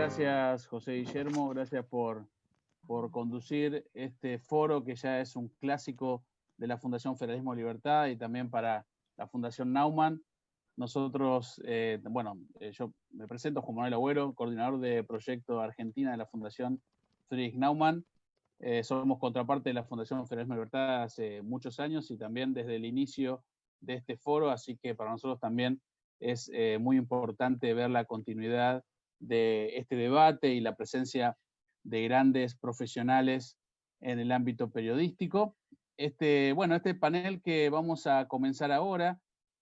gracias José Guillermo, gracias por conducir este foro que ya es un clásico de la Fundación Federalismo y Libertad y también para la Fundación Naumann. Nosotros, yo me presento Juan Manuel Agüero, coordinador de proyecto Argentina de la Fundación Friedrich Naumann. Somos contraparte de la Fundación Federalismo y Libertad hace muchos años y también desde el inicio de este foro, así que para nosotros también es muy importante ver la continuidad de este debate y la presencia de grandes profesionales en el ámbito periodístico. Este panel que vamos a comenzar ahora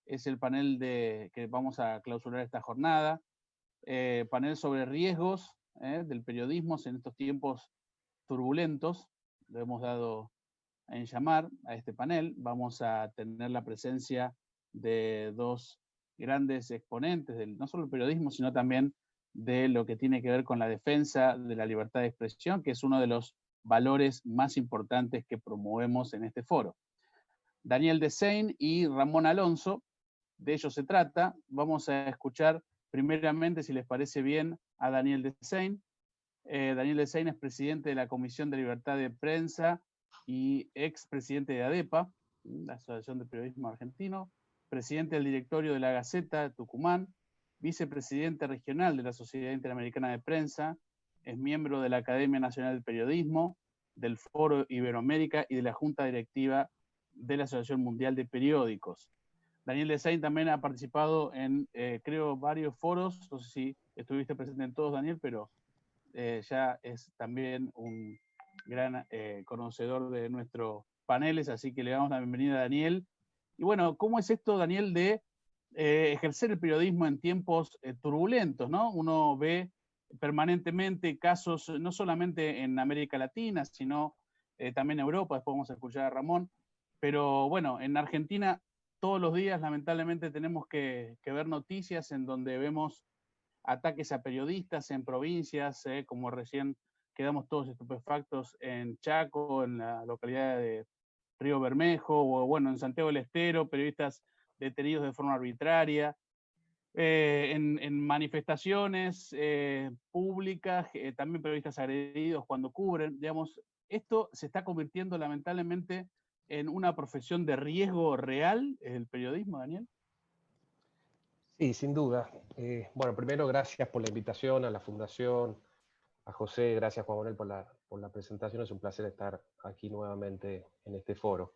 es el panel que vamos a clausurar esta jornada, panel sobre riesgos del periodismo en estos tiempos turbulentos, lo hemos dado en llamar a este panel. Vamos a tener la presencia de dos grandes exponentes no solo del periodismo, sino también de lo que tiene que ver con la defensa de la libertad de expresión, que es uno de los valores más importantes que promovemos en este foro. Daniel Desein y Ramón Alonso, de ellos se trata. Vamos a escuchar primeramente, si les parece bien, a Daniel Desein. Daniel Desein es presidente de la Comisión de Libertad de Prensa y expresidente de ADEPA, la Asociación de Periodismo Argentino, presidente del directorio de la Gaceta de Tucumán, vicepresidente regional de la Sociedad Interamericana de Prensa, es miembro de la Academia Nacional del Periodismo, del Foro Iberoamérica y de la Junta Directiva de la Asociación Mundial de Periódicos. Daniel Desein también ha participado en, creo, varios foros, no sé si estuviste presente en todos, Daniel, pero ya es también un gran conocedor de nuestros paneles, así que le damos la bienvenida a Daniel. Y bueno, ¿cómo es esto, Daniel, de ejercer el periodismo en tiempos turbulentos, ¿no? Uno ve permanentemente casos, no solamente en América Latina, sino también en Europa, después vamos a escuchar a Ramón, pero bueno, en Argentina todos los días lamentablemente tenemos que ver noticias en donde vemos ataques a periodistas en provincias, como recién quedamos todos estupefactos en Chaco, en la localidad de Río Bermejo, o bueno, en Santiago del Estero, periodistas detenidos de forma arbitraria, en manifestaciones públicas, también periodistas agredidos cuando cubren, digamos, esto se está convirtiendo lamentablemente en una profesión de riesgo real, el periodismo, Daniel. Sí, sin duda. Bueno, primero gracias por la invitación a la Fundación, a José, gracias Juan Manuel por la presentación, es un placer estar aquí nuevamente en este foro.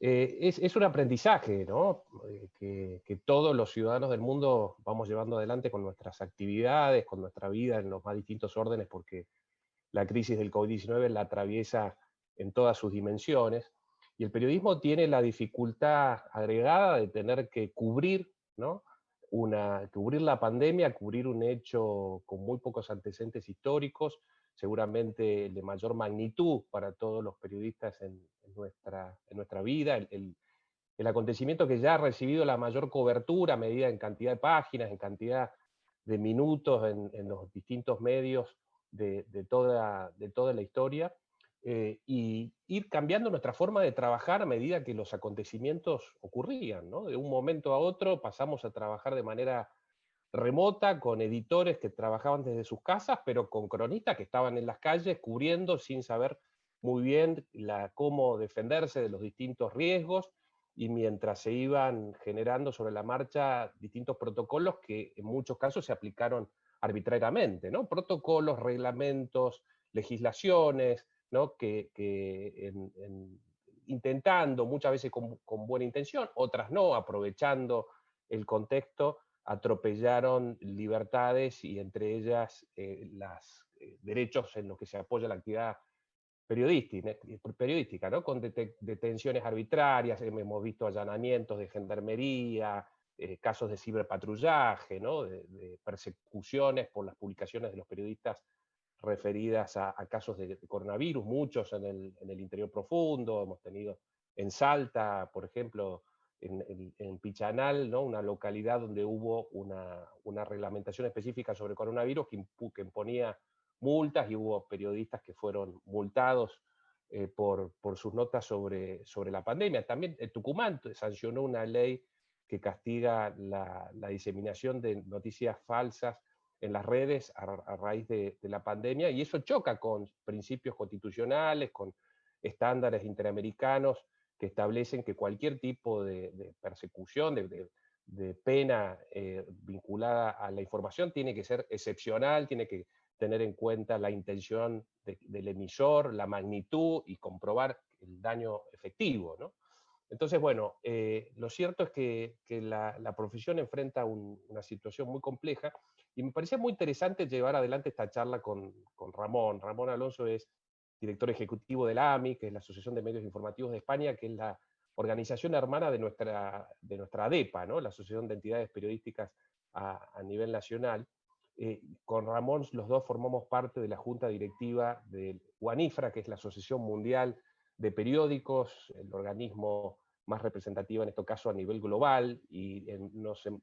Es un aprendizaje, ¿no? Que todos los ciudadanos del mundo vamos llevando adelante con nuestras actividades, con nuestra vida en los más distintos órdenes, porque la crisis del COVID-19 la atraviesa en todas sus dimensiones, y el periodismo tiene la dificultad agregada de tener que cubrir, ¿no? Cubrir la pandemia, cubrir un hecho con muy pocos antecedentes históricos, seguramente de mayor magnitud para todos los periodistas en nuestra vida, el acontecimiento que ya ha recibido la mayor cobertura, medida en cantidad de páginas, en cantidad de minutos en los distintos medios de toda la historia, y ir cambiando nuestra forma de trabajar a medida que los acontecimientos ocurrían, ¿no? De un momento a otro pasamos a trabajar de manera remota, con editores que trabajaban desde sus casas, pero con cronistas que estaban en las calles cubriendo sin saber muy bien cómo defenderse de los distintos riesgos, y mientras se iban generando sobre la marcha distintos protocolos que en muchos casos se aplicaron arbitrariamente, ¿no? Protocolos, reglamentos, legislaciones, ¿no? Intentando, muchas veces con buena intención, otras no, aprovechando el contexto, atropellaron libertades y entre ellas los derechos en los que se apoya la actividad periodística, ¿no? Con detenciones arbitrarias, hemos visto allanamientos de gendarmería, casos de ciberpatrullaje, ¿no? De persecuciones por las publicaciones de los periodistas referidas a casos de coronavirus, muchos en el interior profundo, hemos tenido en Salta, por ejemplo, en Pichanal, ¿no? Una localidad donde hubo una reglamentación específica sobre coronavirus que imponía multas, y hubo periodistas que fueron multados por sus notas sobre la pandemia. También Tucumán sancionó una ley que castiga la diseminación de noticias falsas en las redes a raíz de la pandemia, y eso choca con principios constitucionales, con estándares interamericanos que establecen que cualquier tipo de persecución, de pena vinculada a la información tiene que ser excepcional, tiene que tener en cuenta la intención del emisor, la magnitud y comprobar el daño efectivo, ¿no? Entonces, bueno, lo cierto es que la profesión enfrenta una situación muy compleja y me parecía muy interesante llevar adelante esta charla con Ramón. Ramón Alonso es director ejecutivo de la AMI, que es la Asociación de Medios Informativos de España, que es la organización hermana de nuestra ADEPA, ¿no? La Asociación de Entidades Periodísticas a nivel nacional. Con Ramón los dos formamos parte de la junta directiva del UANIFRA, que es la Asociación Mundial de Periódicos, el organismo más representativo en este caso a nivel global, y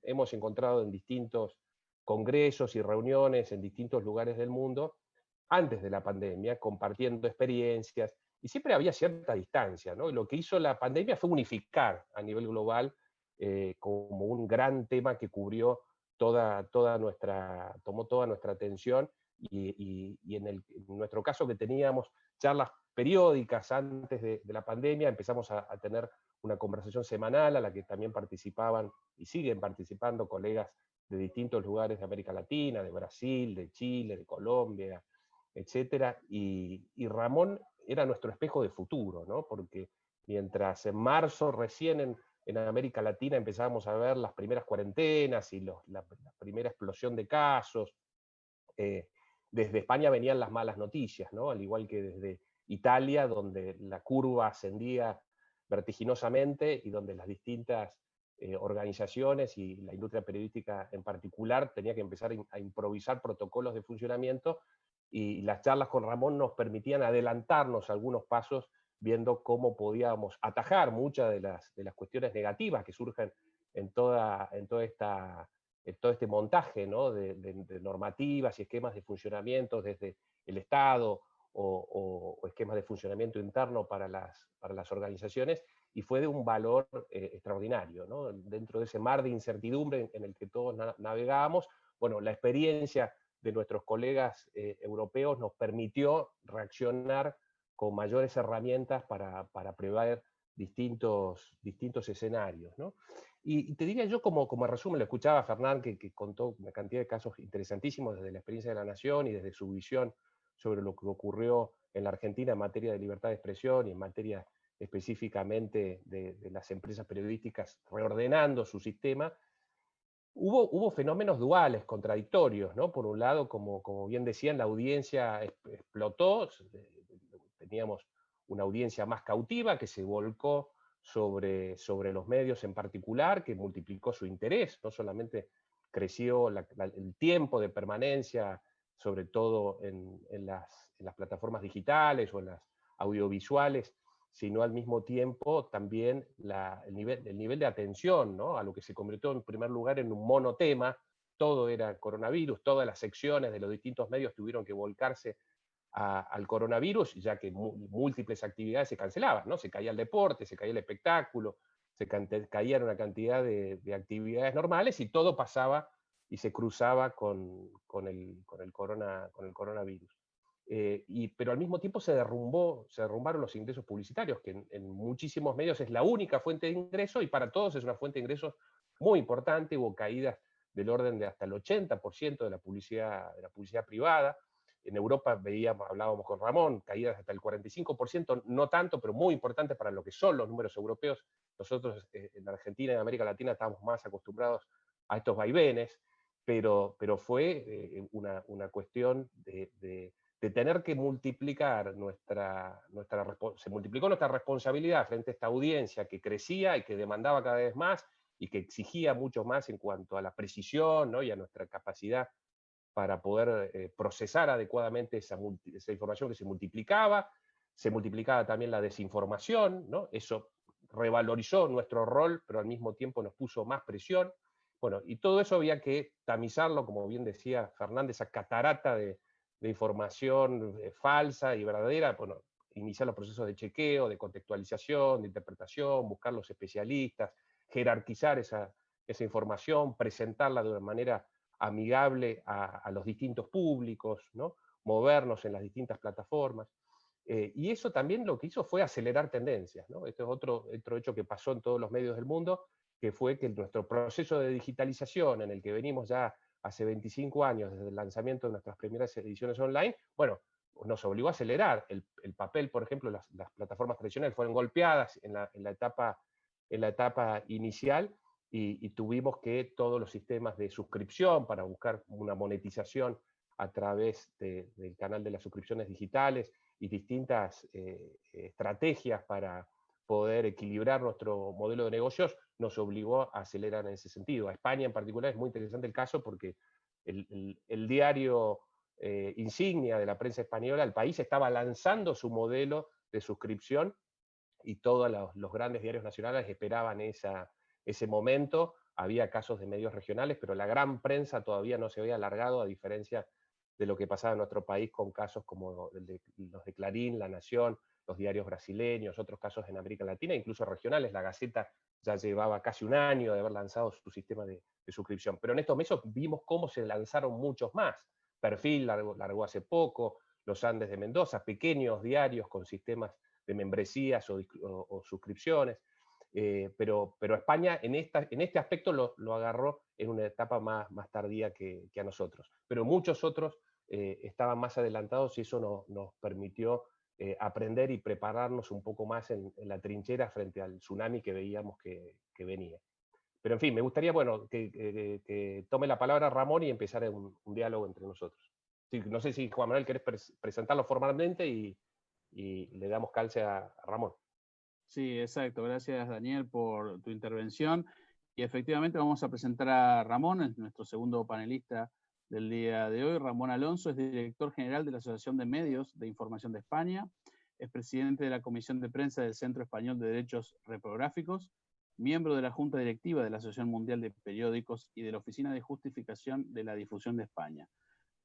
hemos encontrado en distintos congresos y reuniones en distintos lugares del mundo antes de la pandemia, compartiendo experiencias, y siempre había cierta distancia, ¿no? Y lo que hizo la pandemia fue unificar a nivel global como un gran tema que cubrió tomó toda nuestra atención, y en nuestro caso que teníamos charlas periódicas antes de la pandemia, empezamos a tener una conversación semanal a la que también participaban y siguen participando colegas de distintos lugares de América Latina, de Brasil, de Chile, de Colombia, etcétera, y Ramón era nuestro espejo de futuro, ¿no? Porque mientras en marzo recién en América Latina empezábamos a ver las primeras cuarentenas y la primera explosión de casos, desde España venían las malas noticias, ¿no? Al igual que desde Italia, donde la curva ascendía vertiginosamente y donde las distintas organizaciones y la industria periodística en particular tenía que empezar a improvisar protocolos de funcionamiento, y las charlas con Ramón nos permitían adelantarnos algunos pasos viendo cómo podíamos atajar muchas de las cuestiones negativas que surgen en todo este montaje, ¿no? de normativas y esquemas de funcionamiento desde el Estado o esquemas de funcionamiento interno para las organizaciones, y fue de un valor extraordinario, ¿no? Dentro de ese mar de incertidumbre en el que todos navegábamos, bueno, la experiencia de nuestros colegas europeos nos permitió reaccionar con mayores herramientas para prever distintos escenarios, ¿no? Y te diría yo como resumen, lo escuchaba Fernán que contó una cantidad de casos interesantísimos desde la experiencia de la Nación y desde su visión sobre lo que ocurrió en la Argentina en materia de libertad de expresión y en materia específicamente de las empresas periodísticas reordenando su sistema. Hubo fenómenos duales, contradictorios, ¿no? Por un lado, como bien decían, la audiencia explotó, teníamos una audiencia más cautiva que se volcó sobre los medios en particular, que multiplicó su interés, no solamente creció el tiempo de permanencia, sobre todo en las plataformas digitales o en las audiovisuales, sino al mismo tiempo también el nivel de atención, ¿no? A lo que se convirtió en primer lugar en un monotema. Todo era coronavirus, todas las secciones de los distintos medios tuvieron que volcarse al coronavirus, ya que múltiples actividades se cancelaban, ¿no? Se caía el deporte, se caía el espectáculo, caían una cantidad de actividades normales, y todo pasaba y se cruzaba con el coronavirus. Pero al mismo tiempo se derrumbaron los ingresos publicitarios, que en muchísimos medios es la única fuente de ingreso, y para todos es una fuente de ingresos muy importante. Hubo caídas del orden de hasta el 80% de la publicidad privada. En Europa hablábamos con Ramón, caídas hasta el 45%, no tanto, pero muy importante para lo que son los números europeos. Nosotros en Argentina y en América Latina estamos más acostumbrados a estos vaivenes, pero fue una cuestión de tener que multiplicar se multiplicó nuestra responsabilidad frente a esta audiencia que crecía y que demandaba cada vez más y que exigía mucho más en cuanto a la precisión, ¿no? Y a nuestra capacidad para poder procesar adecuadamente esa información que se multiplicaba también la desinformación, ¿no? Eso revalorizó nuestro rol, pero al mismo tiempo nos puso más presión. Bueno, y todo eso había que tamizarlo, como bien decía Fernández, esa catarata de información falsa y verdadera. Bueno, iniciar los procesos de chequeo, de contextualización, de interpretación, buscar los especialistas, jerarquizar esa información, presentarla de una manera amigable a los distintos públicos, ¿no? Movernos en las distintas plataformas. Y eso también lo que hizo fue acelerar tendencias, ¿no? Este es otro hecho que pasó en todos los medios del mundo, que fue que nuestro proceso de digitalización, en el que venimos ya hace 25 años desde el lanzamiento de nuestras primeras ediciones online, bueno, nos obligó a acelerar. El papel, por ejemplo, las plataformas tradicionales fueron golpeadas en la etapa inicial, y tuvimos que todos los sistemas de suscripción para buscar una monetización a través del canal de las suscripciones digitales y distintas estrategias para poder equilibrar nuestro modelo de negocios, nos obligó a acelerar en ese sentido. A España en particular es muy interesante el caso porque el diario insignia de la prensa española, el País, estaba lanzando su modelo de suscripción y todos los grandes diarios nacionales esperaban ese momento. Había casos de medios regionales, pero la gran prensa todavía no se había alargado, a diferencia de lo que pasaba en nuestro país con casos como los de Clarín, La Nación, los diarios brasileños, otros casos en América Latina, incluso regionales. La Gaceta ya llevaba casi un año de haber lanzado su sistema de suscripción. Pero en estos meses vimos cómo se lanzaron muchos más. Perfil largó hace poco, Los Andes de Mendoza, pequeños diarios con sistemas de membresías o suscripciones. Pero España en este aspecto lo agarró en una etapa más tardía que a nosotros. Pero muchos otros estaban más adelantados, y eso nos permitió aprender y prepararnos un poco más en la trinchera frente al tsunami que veíamos que venía. Pero en fin, me gustaría, bueno, que tome la palabra Ramón y empezar un diálogo entre nosotros. Sí, no sé si, Juan Manuel, querés presentarlo formalmente y le damos calce a Ramón. Sí, exacto. Gracias, Daniel, por tu intervención. Y efectivamente vamos a presentar a Ramón, es nuestro segundo panelista del día de hoy. Ramón Alonso es director general de la Asociación de Medios de Información de España, es presidente de la Comisión de Prensa del Centro Español de Derechos Reprográficos, miembro de la Junta Directiva de la Asociación Mundial de Periódicos y de la Oficina de Justificación de la Difusión de España.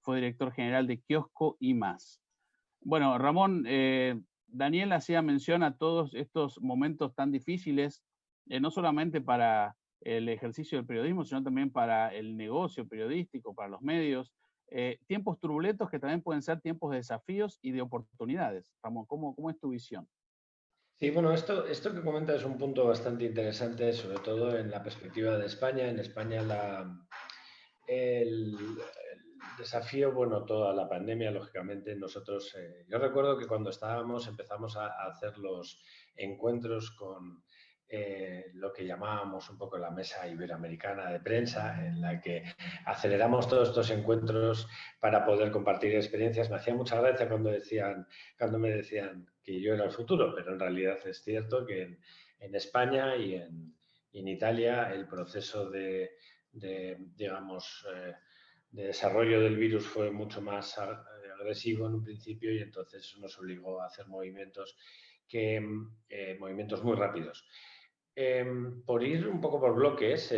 Fue director general de Kiosco y más. Bueno, Ramón, Daniel hacía mención a todos estos momentos tan difíciles, no solamente para el ejercicio del periodismo, sino también para el negocio periodístico, para los medios, tiempos turbulentos que también pueden ser tiempos de desafíos y de oportunidades. Ramón, ¿cómo es tu visión? Sí, bueno, esto que comentas es un punto bastante interesante, sobre todo en la perspectiva de España. En España el desafío, bueno, toda la pandemia, lógicamente, nosotros, yo recuerdo que cuando empezamos a hacer los encuentros con lo que llamábamos un poco la mesa iberoamericana de prensa, en la que aceleramos todos estos encuentros para poder compartir experiencias. Me hacía mucha gracia cuando me decían que yo era el futuro, pero en realidad es cierto que en España y en Italia el proceso de digamos, de desarrollo del virus fue mucho más agresivo en un principio, y entonces eso nos obligó a hacer movimientos muy rápidos. Por ir un poco por bloques,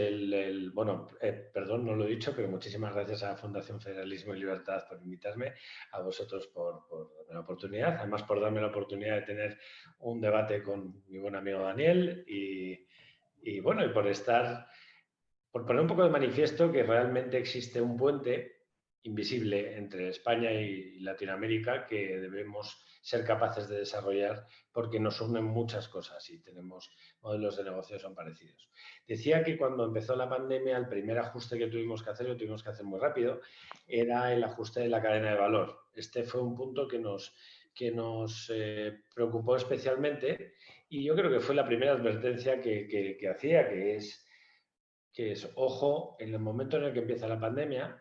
perdón, no lo he dicho, pero muchísimas gracias a la Fundación Federalismo y Libertad por invitarme, a vosotros por darme la oportunidad, además por darme la oportunidad de tener un debate con mi buen amigo Daniel y bueno, y por poner un poco de manifiesto que realmente existe un puente invisible entre España y Latinoamérica que debemos ser capaces de desarrollar, porque nos unen muchas cosas y tenemos modelos de negocio que son parecidos. Decía que cuando empezó la pandemia, el primer ajuste que tuvimos que hacer, lo tuvimos que hacer muy rápido, era el ajuste de la cadena de valor. Este fue un punto que nos preocupó especialmente, y yo creo que fue la primera advertencia que hacía, que es, ojo, en el momento en el que empieza la pandemia,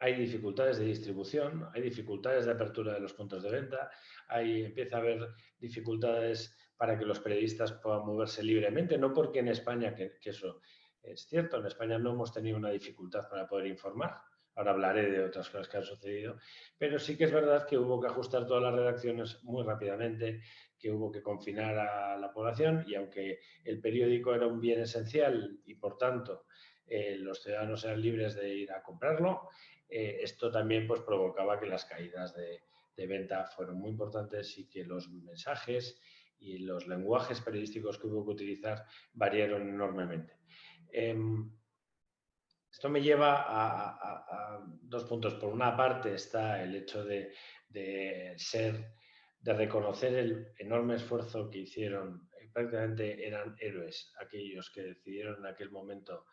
hay dificultades de distribución, hay dificultades de apertura de los puntos de venta, empieza a haber dificultades para que los periodistas puedan moverse libremente, no porque en España, que eso es cierto, en España no hemos tenido una dificultad para poder informar. Ahora hablaré de otras cosas que han sucedido, pero sí que es verdad que hubo que ajustar todas las redacciones muy rápidamente, que hubo que confinar a la población, y aunque el periódico era un bien esencial y por tanto los ciudadanos eran libres de ir a comprarlo, esto también pues provocaba que las caídas de venta fueron muy importantes y que los mensajes y los lenguajes periodísticos que hubo que utilizar variaron enormemente. Esto me lleva a dos puntos. Por una parte está el hecho de reconocer el enorme esfuerzo que hicieron, prácticamente eran héroes aquellos que decidieron en aquel momento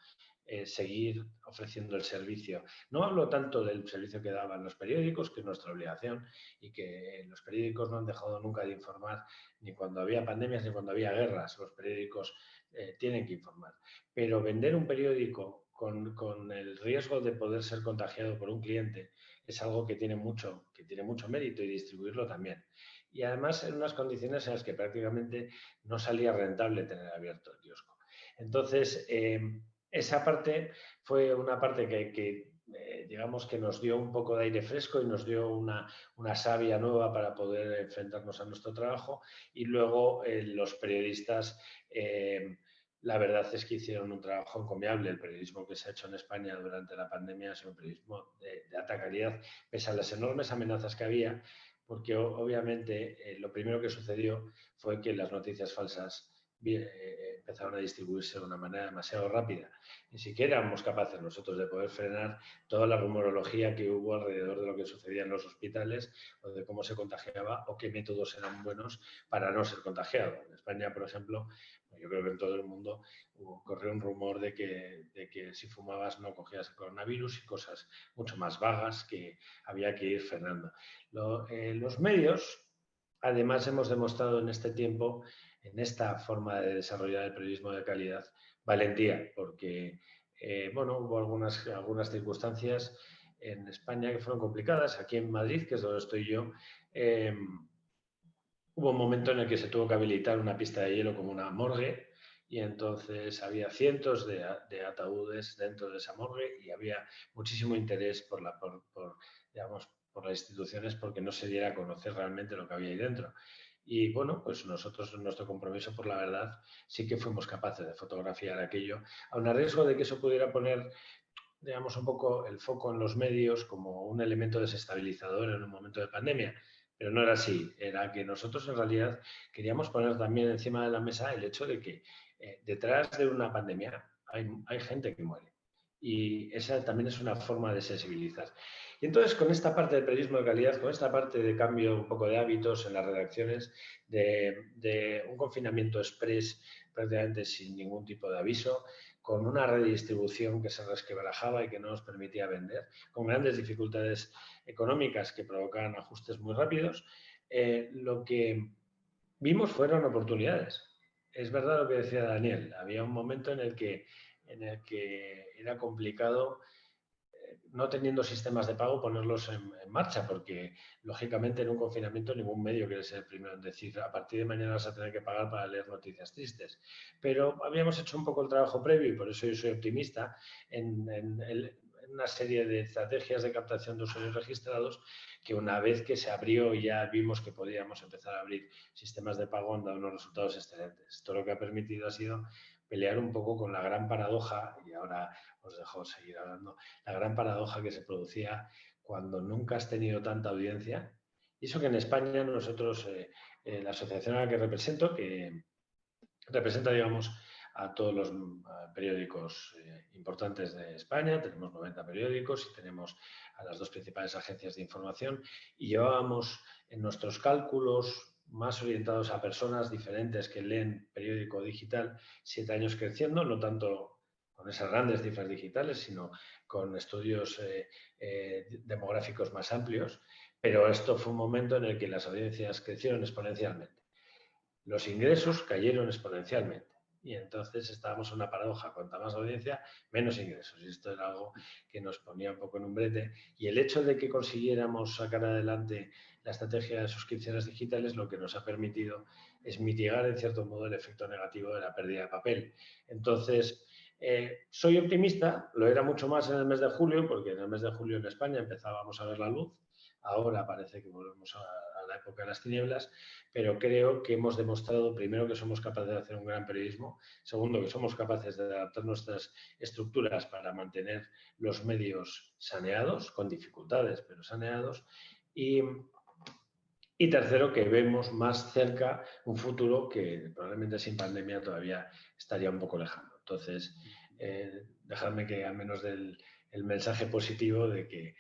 seguir ofreciendo el servicio. No hablo tanto del servicio que daban los periódicos, que es nuestra obligación, y que los periódicos no han dejado nunca de informar, ni cuando había pandemias ni cuando había guerras. Los periódicos tienen que informar. Pero vender un periódico con el riesgo de poder ser contagiado por un cliente es algo que tiene mucho mérito, y distribuirlo también. Y además en unas condiciones en las que prácticamente no salía rentable tener abierto el kiosco. Entonces, esa parte fue una parte que digamos que nos dio un poco de aire fresco y nos dio una savia nueva para poder enfrentarnos a nuestro trabajo. Y luego los periodistas, la verdad es que hicieron un trabajo encomiable. El periodismo que se ha hecho en España durante la pandemia ha sido un periodismo de alta calidad, pese a las enormes amenazas que había, porque obviamente lo primero que sucedió fue que las noticias falsas empezaron a distribuirse de una manera demasiado rápida. Ni siquiera éramos capaces nosotros de poder frenar toda la rumorología que hubo alrededor de lo que sucedía en los hospitales, o de cómo se contagiaba, o qué métodos eran buenos para no ser contagiado. En España, por ejemplo, yo creo que en todo el mundo corrió un rumor de que si fumabas no cogías el coronavirus, y cosas mucho más vagas que había que ir frenando. Los medios, además, hemos demostrado en este tiempo, en esta forma de desarrollar el periodismo de calidad, valentía, porque hubo algunas circunstancias en España que fueron complicadas. Aquí en Madrid, que es donde estoy yo, hubo un momento en el que se tuvo que habilitar una pista de hielo como una morgue, y entonces había cientos de ataúdes dentro de esa morgue, y había muchísimo interés por las instituciones porque no se diera a conocer realmente lo que había ahí dentro. Y bueno, pues nosotros, en nuestro compromiso por la verdad, sí que fuimos capaces de fotografiar aquello, aun a riesgo de que eso pudiera poner, digamos, un poco el foco en los medios como un elemento desestabilizador en un momento de pandemia. Pero no era así. Era que nosotros en realidad queríamos poner también encima de la mesa el hecho de que detrás de una pandemia hay gente que muere. Y esa también es una forma de sensibilizar. Y entonces, con esta parte del periodismo de calidad, con esta parte de cambio un poco de hábitos en las redacciones, de un confinamiento express prácticamente sin ningún tipo de aviso, con una redistribución que se resquebrajaba y que no nos permitía vender, con grandes dificultades económicas que provocaban ajustes muy rápidos, lo que vimos fueron oportunidades. Es verdad lo que decía Daniel, había un momento en el que era complicado, no teniendo sistemas de pago, ponerlos en marcha, porque lógicamente en un confinamiento ningún medio quiere ser el primero en decir a partir de mañana vas a tener que pagar para leer noticias tristes. Pero habíamos hecho un poco el trabajo previo, y por eso yo soy optimista en una serie de estrategias de captación de usuarios registrados, que una vez que se abrió y ya vimos que podíamos empezar a abrir sistemas de pago, han dado unos resultados excelentes. Esto lo que ha permitido ha sido pelear un poco con la gran paradoja, y ahora os dejo seguir hablando, la gran paradoja que se producía cuando nunca has tenido tanta audiencia. Y eso que en España nosotros, la asociación a la que represento, que representa, digamos, a todos los periódicos importantes de España, tenemos 90 periódicos y tenemos a las dos principales agencias de información, y llevábamos en nuestros cálculos más orientados a personas diferentes que leen periódico digital 7 años creciendo, no tanto con esas grandes cifras digitales, sino con estudios demográficos más amplios, pero esto fue un momento en el que las audiencias crecieron exponencialmente. Los ingresos cayeron exponencialmente, y entonces estábamos en una paradoja: cuanta más audiencia, menos ingresos, y esto era algo que nos ponía un poco en un brete. Y el hecho de que consiguiéramos sacar adelante la estrategia de suscripciones digitales, lo que nos ha permitido es mitigar en cierto modo el efecto negativo de la pérdida de papel. Entonces, soy optimista, lo era mucho más en el mes de julio, porque en el mes de julio en España empezábamos a ver la luz. Ahora parece que volvemos a la época de las tinieblas, pero creo que hemos demostrado, primero, que somos capaces de hacer un gran periodismo; segundo, que somos capaces de adaptar nuestras estructuras para mantener los medios saneados, con dificultades, pero saneados; y tercero, que vemos más cerca un futuro que probablemente sin pandemia todavía estaría un poco lejano. Entonces, dejadme que al menos del el mensaje positivo de que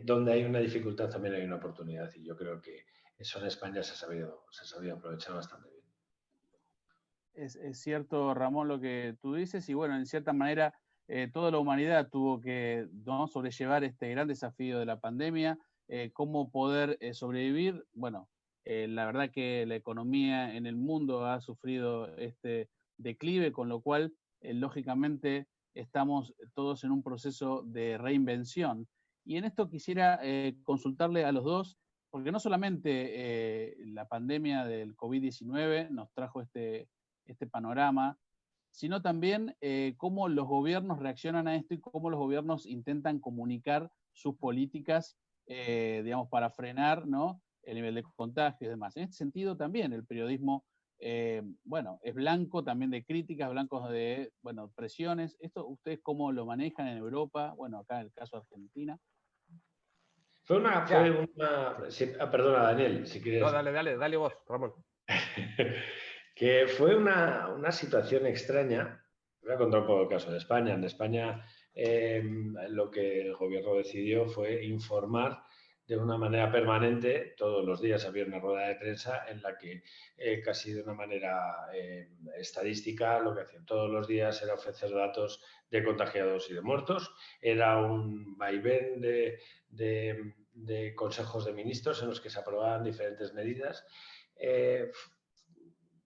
donde hay una dificultad también hay una oportunidad, y yo creo que eso en España se ha sabido aprovechar bastante bien. Es cierto, Ramón, lo que tú dices, y bueno, en cierta manera toda la humanidad tuvo que, ¿no?, sobrellevar este gran desafío de la pandemia, cómo poder sobrevivir. Bueno, la verdad que la economía en el mundo ha sufrido este declive, con lo cual, lógicamente, estamos todos en un proceso de reinvención. Y en esto quisiera consultarle a los dos, porque no solamente la pandemia del COVID-19 nos trajo este panorama, sino también cómo los gobiernos reaccionan a esto y cómo los gobiernos intentan comunicar sus políticas, digamos, para frenar, ¿no?, el nivel de contagio y demás. En este sentido también el periodismo, bueno, es blanco también de críticas, blanco de, bueno, presiones. ¿Esto ustedes cómo lo manejan en Europa? Bueno, acá en el caso de Argentina. Sí, perdona, Daniel, si quieres. No, dale vos, Ramón. Que fue una situación extraña. Voy a contar un poco el caso de España. En España lo que el gobierno decidió fue informar de una manera permanente. Todos los días había una rueda de prensa en la que casi de una manera estadística lo que hacían todos los días era ofrecer datos de contagiados y de muertos. Era un vaivén de consejos de ministros en los que se aprobaban diferentes medidas.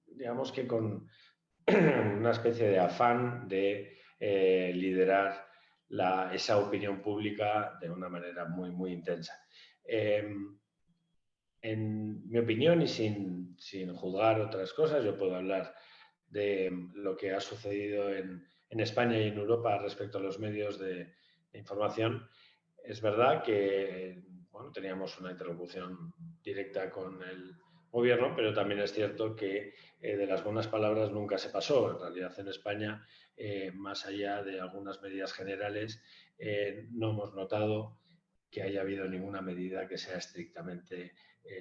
Digamos que con una especie de afán de liderar esa opinión pública de una manera muy, muy intensa. En mi opinión, y sin juzgar otras cosas, yo puedo hablar de lo que ha sucedido en España y en Europa respecto a los medios de información. Es verdad que bueno, teníamos una interlocución directa con el gobierno, pero también es cierto que de las buenas palabras nunca se pasó. En realidad en España, más allá de algunas medidas generales, no hemos notado que haya habido ninguna medida que sea estrictamente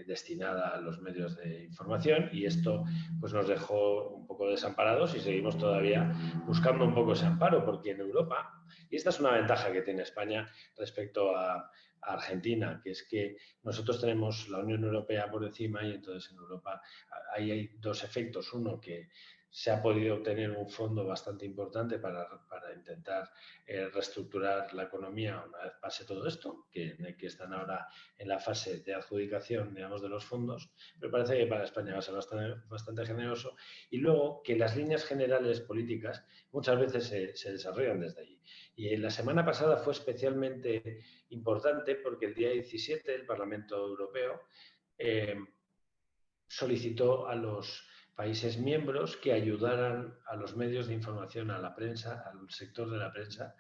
destinada a los medios de información, y esto pues nos dejó un poco desamparados y seguimos todavía buscando un poco ese amparo, porque en Europa, y esta es una ventaja que tiene España respecto a Argentina, que es que nosotros tenemos la Unión Europea por encima, y entonces en Europa ahí hay dos efectos. Uno, que se ha podido obtener un fondo bastante importante para intentar reestructurar la economía una vez pase todo esto, que están ahora en la fase de adjudicación, digamos, de los fondos, pero parece que para España va a ser bastante generoso. Y luego que las líneas generales políticas muchas veces se desarrollan desde allí. Y la semana pasada fue especialmente importante porque el día 17 el Parlamento Europeo solicitó a los países miembros que ayudaran a los medios de información, a la prensa, al sector de la prensa,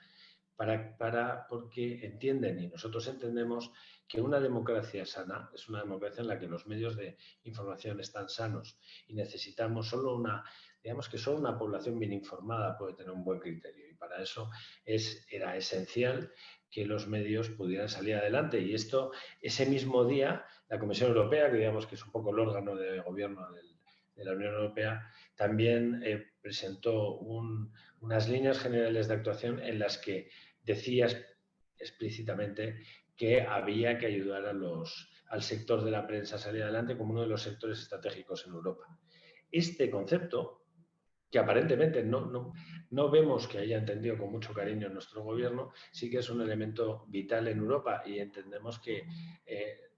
porque entienden, y nosotros entendemos, que una democracia sana es una democracia en la que los medios de información están sanos, y necesitamos digamos que solo una población bien informada puede tener un buen criterio, y para eso era esencial que los medios pudieran salir adelante. Y esto, ese mismo día, la Comisión Europea, que digamos que es un poco el órgano de gobierno de la Unión Europea, también presentó unas líneas generales de actuación en las que decía explícitamente que había que ayudar al sector de la prensa a salir adelante como uno de los sectores estratégicos en Europa. Este concepto, que aparentemente no vemos que haya entendido con mucho cariño nuestro gobierno, sí que es un elemento vital en Europa, y entendemos que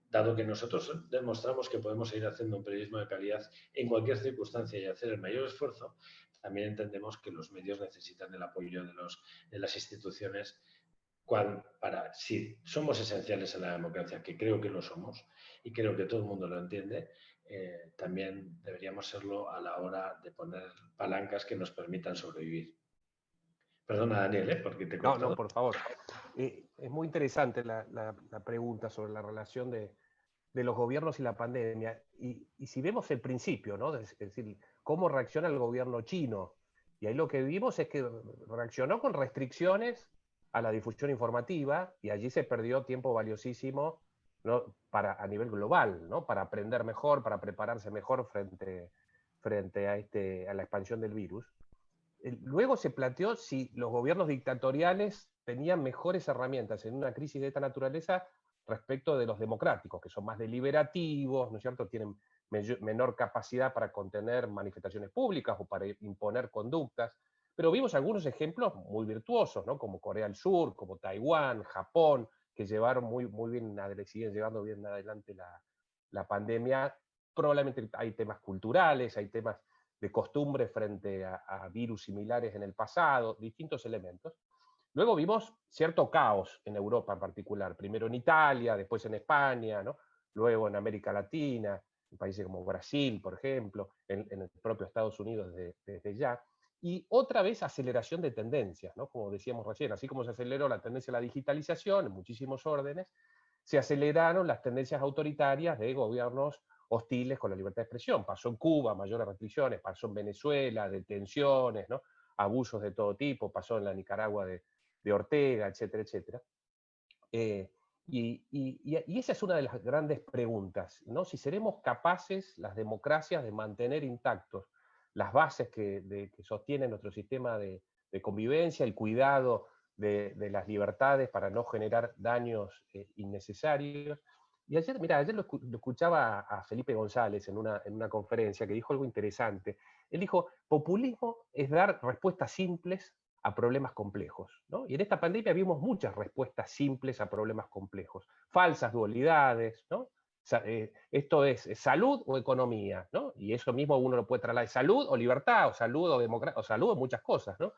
dado que nosotros demostramos que podemos seguir haciendo un periodismo de calidad en cualquier circunstancia y hacer el mayor esfuerzo, también entendemos que los medios necesitan el apoyo de las instituciones si somos esenciales en la democracia, que creo que lo somos y creo que todo el mundo lo entiende. También deberíamos serlo a la hora de poner palancas que nos permitan sobrevivir. Perdona, Daniel, porque te he cortado. No, por favor. Es muy interesante la pregunta sobre la relación de los gobiernos y la pandemia. Y si vemos el principio, ¿no? Es decir, cómo reacciona el gobierno chino. Y ahí lo que vimos es que reaccionó con restricciones a la difusión informativa, y allí se perdió tiempo valiosísimo, ¿no?, a nivel global, ¿no?, para aprender mejor, para prepararse mejor frente a la expansión del virus. luego se planteó si los gobiernos dictatoriales tenían mejores herramientas en una crisis de esta naturaleza respecto de los democráticos, que son más deliberativos, ¿no es cierto? Tienen menor capacidad para contener manifestaciones públicas o para imponer conductas. Pero vimos algunos ejemplos muy virtuosos, ¿no? Como Corea del Sur, como Taiwán, Japón, que llevaron muy bien, siguen llevando bien adelante la pandemia. Probablemente hay temas culturales, hay temas de costumbre frente a virus similares en el pasado, distintos elementos. Luego vimos cierto caos en Europa en particular, primero en Italia, después en España, ¿no? Luego en América Latina, en países como Brasil, por ejemplo, en el propio Estados Unidos desde ya. Y otra vez aceleración de tendencias, ¿no? Como decíamos recién, así como se aceleró la tendencia a la digitalización en muchísimos órdenes, se aceleraron las tendencias autoritarias de gobiernos hostiles con la libertad de expresión. Pasó en Cuba, mayores restricciones, pasó en Venezuela, detenciones, ¿no? Abusos de todo tipo, pasó en la Nicaragua de Ortega, etcétera, etcétera. Y esa es una de las grandes preguntas, ¿no? Si seremos capaces, las democracias, de mantener intactos las bases que sostienen nuestro sistema de convivencia, el cuidado de las libertades para no generar daños innecesarios. Y ayer, mira, ayer lo escuchaba a Felipe González en una conferencia que dijo algo interesante. Él dijo, populismo es dar respuestas simples a problemas complejos, ¿no? Y en esta pandemia vimos muchas respuestas simples a problemas complejos, falsas dualidades, ¿no? Esto es salud o economía, ¿no? Y eso mismo uno lo puede trasladar, salud o libertad, o salud o democracia, o salud o muchas cosas, ¿no?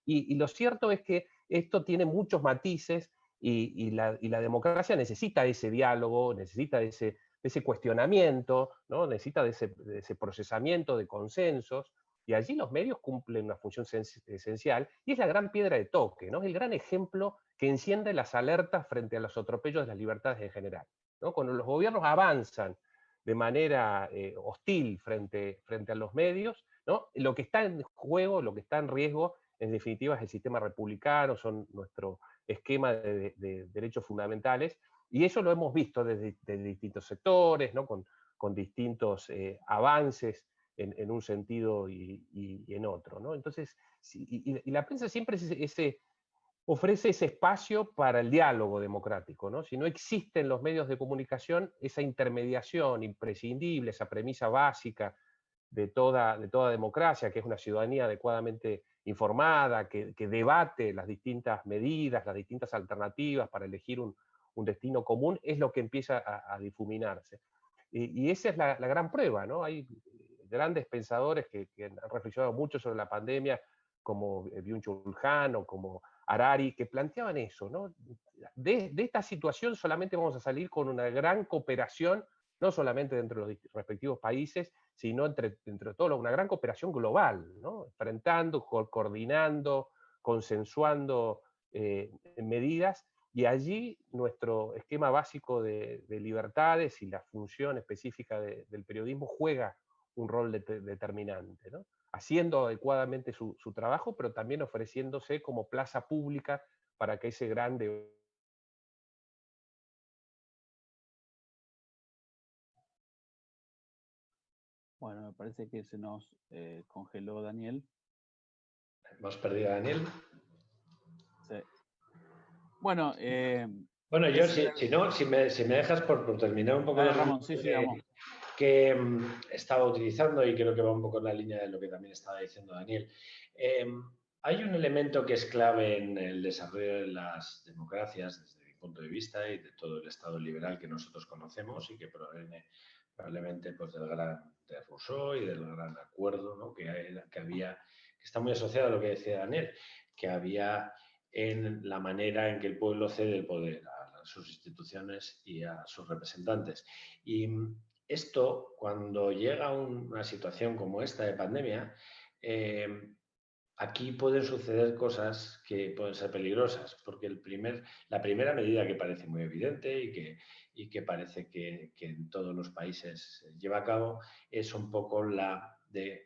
Y lo cierto es que esto tiene muchos matices y la democracia necesita ese diálogo, necesita de ese cuestionamiento, ¿no? Necesita de ese procesamiento de consensos, y allí los medios cumplen una función esencial, y es la gran piedra de toque, ¿no? Es el gran ejemplo que enciende las alertas frente a los atropellos de las libertades en general, ¿no? Cuando los gobiernos avanzan de manera hostil frente a los medios, ¿no? Lo que está en juego, lo que está en riesgo, en definitiva, es el sistema republicano, son nuestro esquema de derechos fundamentales, y eso lo hemos visto desde distintos sectores, ¿no? Con distintos avances en un sentido y en otro, ¿no? Entonces, y la prensa siempre ofrece ese espacio para el diálogo democrático, ¿no? Si no existe en los medios de comunicación esa intermediación imprescindible, esa premisa básica de toda democracia, que es una ciudadanía adecuadamente informada, que debate las distintas medidas, las distintas alternativas para elegir un destino común, es lo que empieza a difuminarse. Y esa es la gran prueba, ¿no? Hay grandes pensadores que han reflexionado mucho sobre la pandemia, como Byung-Chul Han o como Harari, que planteaban eso, ¿no? De esta situación solamente vamos a salir con una gran cooperación, no solamente dentro de los respectivos países, sino entre todos, una gran cooperación global, ¿no? Enfrentando, coordinando, consensuando medidas, y allí nuestro esquema básico de libertades y la función específica del periodismo juega un rol determinante, ¿no? Haciendo adecuadamente su trabajo, pero también ofreciéndose como plaza pública para que ese grande... Bueno, me parece que se nos congeló Daniel. ¿Hemos perdido a Daniel? Sí. Bueno, bueno, yo si me dejas por terminar un poco Ramón, sí, vamos. Que estaba utilizando, y creo que va un poco en la línea de lo que también estaba diciendo Daniel. Hay un elemento que es clave en el desarrollo de las democracias, desde mi punto de vista, y de todo el Estado liberal que nosotros conocemos, y que proviene probablemente pues, de Rousseau y del gran acuerdo, ¿no? que había, que está muy asociado a lo que decía Daniel, que había en la manera en que el pueblo cede el poder a sus instituciones y a sus representantes. Y esto, cuando llega una situación como esta de pandemia, aquí pueden suceder cosas que pueden ser peligrosas, porque la primera medida que parece muy evidente y que parece que en todos los países se lleva a cabo es un poco la de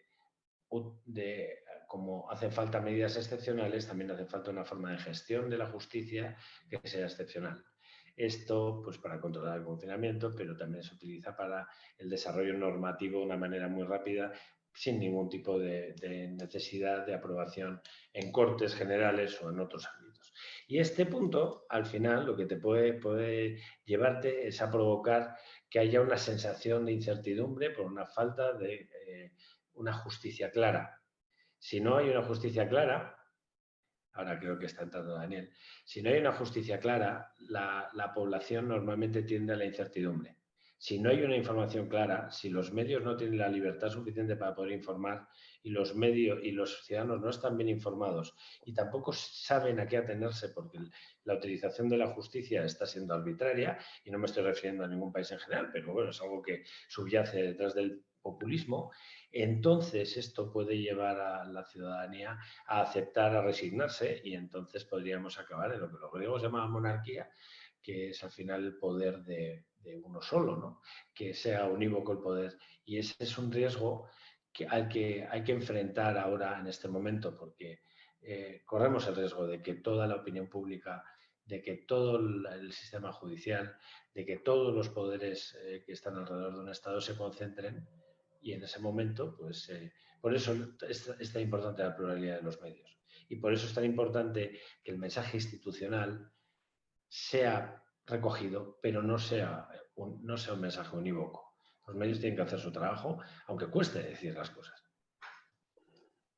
como hacen falta medidas excepcionales, también hace falta una forma de gestión de la justicia que sea excepcional. Esto, pues para controlar el confinamiento, pero también se utiliza para el desarrollo normativo de una manera muy rápida, sin ningún tipo de necesidad de aprobación en Cortes Generales o en otros ámbitos. Y este punto, al final, lo que te puede llevarte es a provocar que haya una sensación de incertidumbre por una falta de una justicia clara. Si no hay una justicia clara, ahora creo que está entrando Daniel, si no hay una justicia clara, la población normalmente tiende a la incertidumbre. Si no hay una información clara, si los medios no tienen la libertad suficiente para poder informar y los medios y los ciudadanos no están bien informados y tampoco saben a qué atenerse porque la utilización de la justicia está siendo arbitraria, y no me estoy refiriendo a ningún país en general, pero bueno, es algo que subyace detrás del populismo, entonces esto puede llevar a la ciudadanía a aceptar, a resignarse, y entonces podríamos acabar en lo que los griegos llamaban monarquía, que es al final el poder de uno solo, ¿no? Que sea unívoco el poder. Y ese es un riesgo al que hay que enfrentar ahora en este momento, porque corremos el riesgo de que toda la opinión pública, de que todo el sistema judicial, de que todos los poderes que están alrededor de un Estado se concentren, y en ese momento, pues por eso es tan importante la pluralidad de los medios. Y por eso es tan importante que el mensaje institucional sea recogido, pero no sea un mensaje unívoco. Los medios tienen que hacer su trabajo, aunque cueste decir las cosas.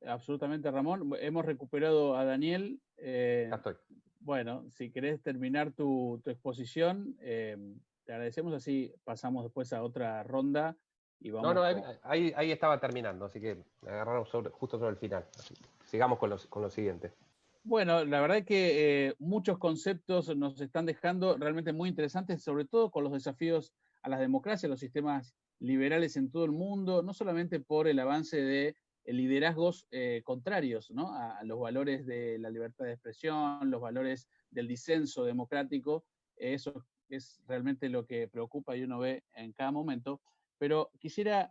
Absolutamente, Ramón. Hemos recuperado a Daniel. Ya estoy. Bueno, si querés terminar tu exposición, te agradecemos, así pasamos después a otra ronda. Y vamos ahí estaba terminando, así que me agarraron justo sobre el final. Así, sigamos con lo siguiente. Bueno, la verdad es que muchos conceptos nos están dejando realmente muy interesantes, sobre todo con los desafíos a las democracias, los sistemas liberales en todo el mundo, no solamente por el avance de liderazgos contrarios, ¿no?, a los valores de la libertad de expresión, los valores del disenso democrático. Eso es realmente lo que preocupa y uno ve en cada momento. Pero quisiera,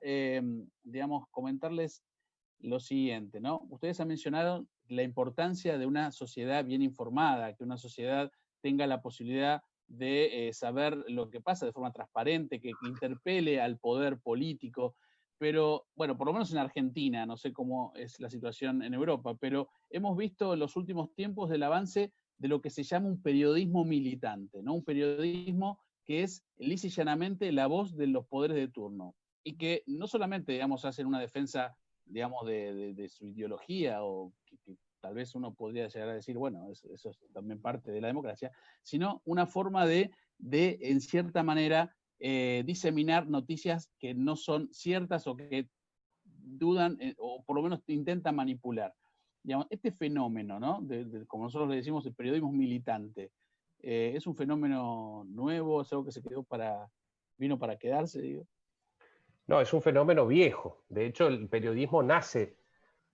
digamos, comentarles lo siguiente, ¿no? Ustedes han mencionado la importancia de una sociedad bien informada, que una sociedad tenga la posibilidad de saber lo que pasa de forma transparente, que interpele al poder político. Pero, bueno, por lo menos en Argentina, no sé cómo es la situación en Europa, pero hemos visto en los últimos tiempos del avance de lo que se llama un periodismo militante, ¿no? Un periodismo que es lisa y llanamente la voz de los poderes de turno, y que no solamente, digamos, hacen una defensa, digamos, de su ideología, o que tal vez uno podría llegar a decir, bueno, eso es también parte de la democracia, sino una forma de en cierta manera, diseminar noticias que no son ciertas o que dudan, o por lo menos intentan manipular. Digamos, este fenómeno, ¿no?, como nosotros le decimos, el periodismo militante, ¿es un fenómeno nuevo? ¿Es algo que vino para quedarse, digo? No, es un fenómeno viejo. De hecho, el periodismo nace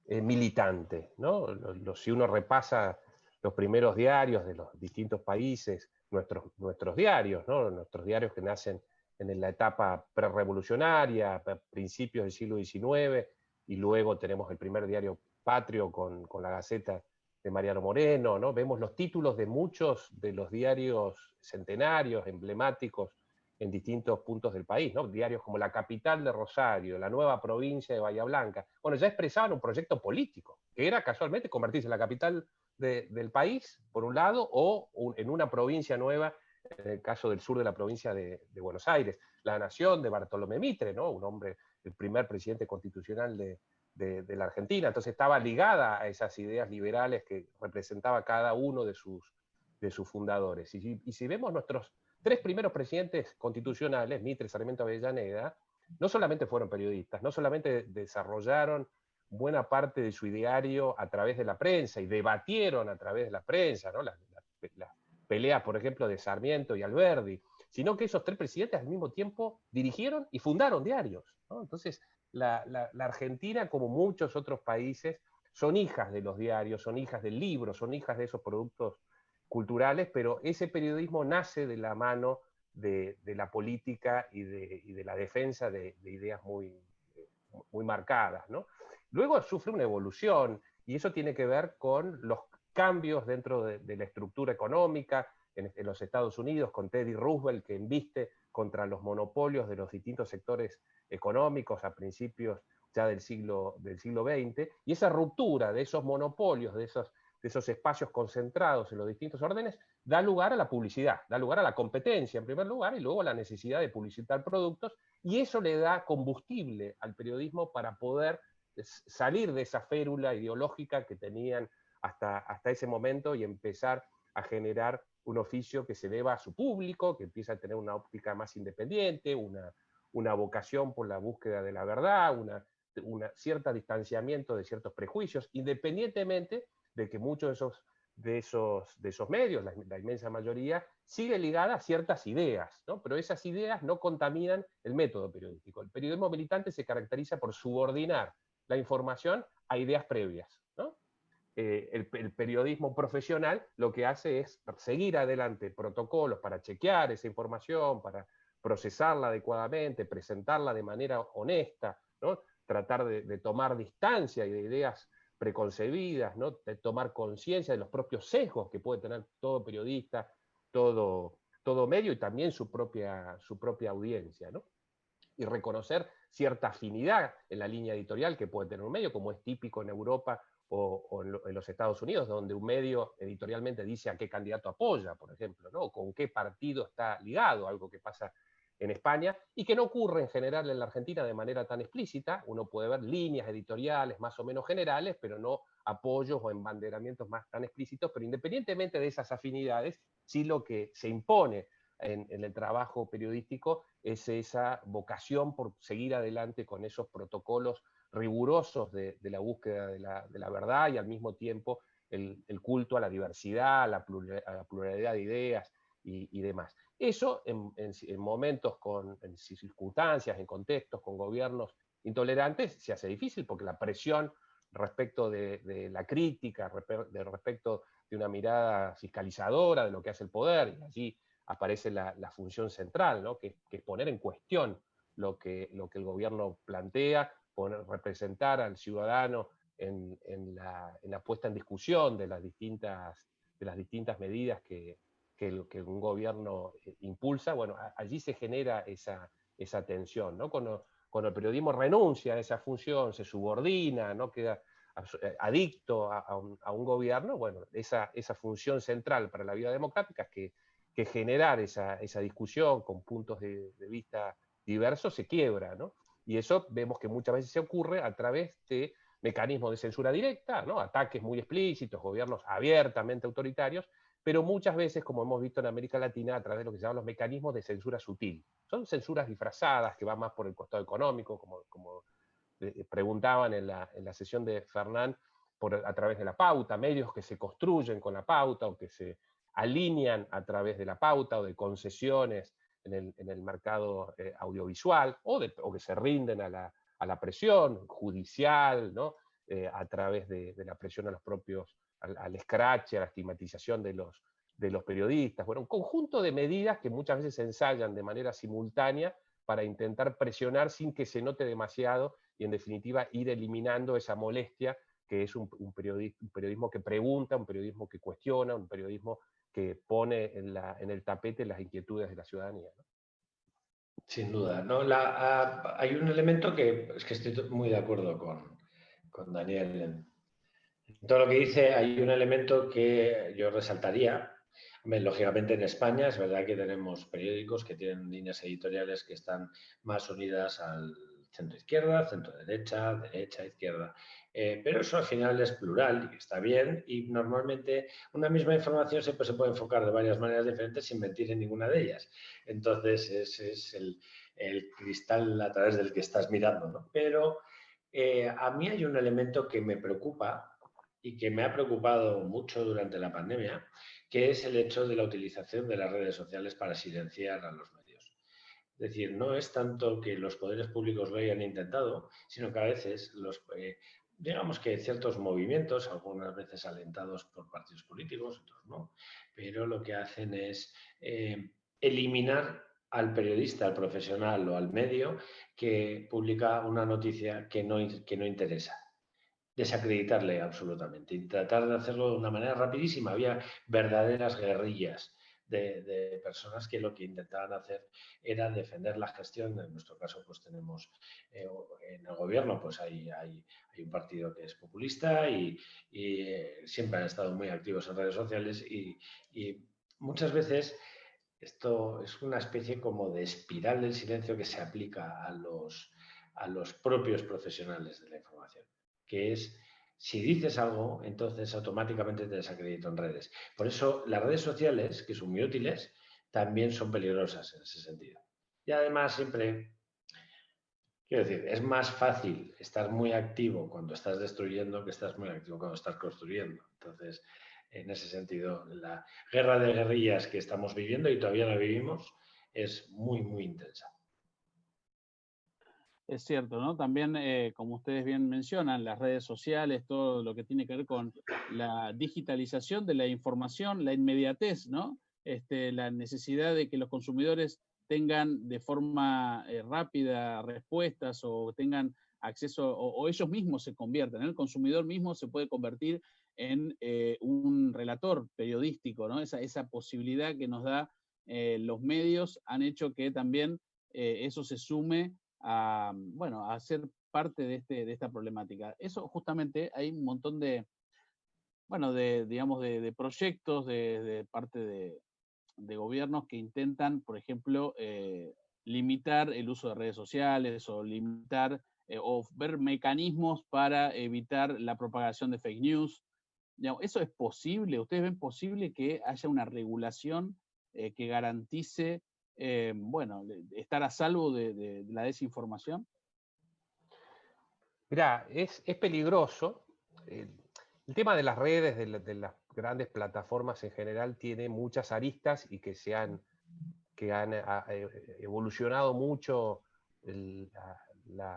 militante, ¿no? Si uno repasa los primeros diarios de los distintos países, nuestros diarios, ¿no?, nuestros diarios que nacen en la etapa prerevolucionaria, principios del siglo XIX, y luego tenemos el primer diario patrio con la Gaceta de Mariano Moreno, ¿no? Vemos los títulos de muchos de los diarios centenarios, emblemáticos, en distintos puntos del país, ¿no? Diarios como La Capital de Rosario, La Nueva Provincia de Bahía Blanca. Bueno, ya expresaban un proyecto político, que era casualmente convertirse en la capital del país, por un lado, o en una provincia nueva, en el caso del sur de la provincia de Buenos Aires. La Nación de Bartolomé Mitre, ¿no?, un hombre, el primer presidente constitucional de la Argentina. Entonces estaba ligada a esas ideas liberales que representaba cada uno de sus fundadores. Y si vemos nuestros tres primeros presidentes constitucionales, Mitre, Sarmiento, Avellaneda, no solamente fueron periodistas, no solamente desarrollaron buena parte de su ideario a través de la prensa y debatieron a través de la prensa, ¿no?, las peleas, por ejemplo, de Sarmiento y Alberdi, sino que esos tres presidentes al mismo tiempo dirigieron y fundaron diarios, ¿no? Entonces, la Argentina, como muchos otros países, son hijas de los diarios, son hijas del libro, son hijas de esos productos culturales, pero ese periodismo nace de la mano de la política y de la defensa de ideas muy marcadas, ¿no? Luego sufre una evolución, y eso tiene que ver con los cambios dentro de la estructura económica, en los Estados Unidos, con Teddy Roosevelt, que embiste contra los monopolios de los distintos sectores económicos a principios ya del siglo XX, y esa ruptura de esos monopolios, de esos espacios concentrados en los distintos órdenes, da lugar a la publicidad, da lugar a la competencia en primer lugar, y luego a la necesidad de publicitar productos, y eso le da combustible al periodismo para poder salir de esa férula ideológica que tenían hasta ese momento y empezar a generar un oficio que se deba a su público, que empieza a tener una óptica más independiente, una vocación por la búsqueda de la verdad, una cierta distanciamiento de ciertos prejuicios, independientemente de que muchos de esos medios, la inmensa mayoría, sigue ligada a ciertas ideas, ¿no? Pero esas ideas no contaminan el método periodístico. El periodismo militante se caracteriza por subordinar la información a ideas previas, ¿no? El periodismo profesional lo que hace es seguir adelante protocolos para chequear esa información, para procesarla adecuadamente, presentarla de manera honesta, ¿no? Tratar de tomar distancia y de ideas preconcebidas, ¿no? De tomar conciencia de los propios sesgos que puede tener todo periodista, todo medio y también su propia audiencia, ¿no? Y reconocer cierta afinidad en la línea editorial que puede tener un medio, como es típico en Europa o en los Estados Unidos, donde un medio editorialmente dice a qué candidato apoya, por ejemplo, ¿no? O con qué partido está ligado, algo que pasa en España, y que no ocurre en general en la Argentina de manera tan explícita. Uno puede ver líneas editoriales más o menos generales, pero no apoyos o embanderamientos más tan explícitos, pero independientemente de esas afinidades, sí lo que se impone en el trabajo periodístico es esa vocación por seguir adelante con esos protocolos rigurosos de la búsqueda de la verdad y al mismo tiempo el culto a la diversidad, a la pluralidad de ideas y demás. Eso en momentos, en circunstancias, en contextos, con gobiernos intolerantes, se hace difícil porque la presión respecto de la crítica, respecto de una mirada fiscalizadora de lo que hace el poder, y allí aparece la función central, ¿no? que es poner en cuestión lo que el gobierno plantea, representar al ciudadano en la puesta en discusión de las distintas medidas que un gobierno impulsa. Bueno, allí se genera esa tensión, ¿no? Cuando el periodismo renuncia a esa función, se subordina, ¿no? Queda adicto a un gobierno, bueno, esa función central para la vida democrática es que generar esa discusión con puntos de vista diversos se quiebra, ¿no? Y eso vemos que muchas veces se ocurre a través de mecanismos de censura directa, ¿no? Ataques muy explícitos, gobiernos abiertamente autoritarios, pero muchas veces, como hemos visto en América Latina, a través de lo que se llaman los mecanismos de censura sutil. Son censuras disfrazadas que van más por el costado económico, como preguntaban en la sesión de Fernán, a través de la pauta, medios que se construyen con la pauta o que se alinean a través de la pauta o de concesiones en el mercado audiovisual, o que se rinden a la presión judicial, ¿no? A través de la presión a los propios, al escrache, a la estigmatización de los periodistas. Bueno, un conjunto de medidas que muchas veces se ensayan de manera simultánea para intentar presionar sin que se note demasiado y, en definitiva, ir eliminando esa molestia que es un periodismo que pregunta, un periodismo que cuestiona, un periodismo que pone en el tapete las inquietudes de la ciudadanía, ¿no? Sin duda. No, hay un elemento que es que estoy muy de acuerdo con Daniel. En todo lo que dice, hay un elemento que yo resaltaría. Lógicamente en España es verdad que tenemos periódicos que tienen líneas editoriales que están más unidas al centro-izquierda, centro-derecha, derecha-izquierda. Pero eso al final es plural y está bien, y normalmente una misma información siempre se puede enfocar de varias maneras diferentes sin mentir en ninguna de ellas. Entonces ese es el cristal a través del que estás mirando, ¿no? Pero a mí hay un elemento que me preocupa y que me ha preocupado mucho durante la pandemia, que es el hecho de la utilización de las redes sociales para silenciar a los medios. Es decir, no es tanto que los poderes públicos lo hayan intentado, sino que a veces digamos que ciertos movimientos, algunas veces alentados por partidos políticos, otros no, pero lo que hacen es eliminar al periodista, al profesional o al medio que publica una noticia que no interesa. Desacreditarle absolutamente y tratar de hacerlo de una manera rapidísima. Había verdaderas guerrillas de personas que lo que intentaban hacer era defender la gestión. En nuestro caso, pues tenemos en el gobierno, pues hay un partido que es populista y siempre han estado muy activos en redes sociales y muchas veces esto es una especie como de espiral del silencio que se aplica a los propios profesionales de la información, que es, si dices algo, entonces automáticamente te desacredito en redes. Por eso las redes sociales, que son muy útiles, también son peligrosas en ese sentido. Y además siempre, quiero decir, es más fácil estar muy activo cuando estás destruyendo que estar muy activo cuando estás construyendo. Entonces, en ese sentido, la guerra de guerrillas que estamos viviendo y todavía la vivimos es muy, muy intensa. Es cierto, ¿no? También, como ustedes bien mencionan, las redes sociales, todo lo que tiene que ver con la digitalización de la información, la inmediatez, ¿no? La necesidad de que los consumidores tengan de forma rápida respuestas o tengan acceso, o ellos mismos se convierten, ¿no? El consumidor mismo se puede convertir en un relator periodístico, ¿no? Esa posibilidad que nos da los medios han hecho que también eso se sume a ser parte de esta problemática. Eso justamente hay un montón de, digamos, de proyectos de parte de gobiernos que intentan, por ejemplo, limitar el uso de redes sociales o limitar o ver mecanismos para evitar la propagación de fake news. Digamos, ¿eso es posible? ¿Ustedes ven posible que haya una regulación que garantice estar a salvo de la desinformación? Mirá, es peligroso. El tema de las redes, de las grandes plataformas en general, tiene muchas aristas y que han evolucionado mucho los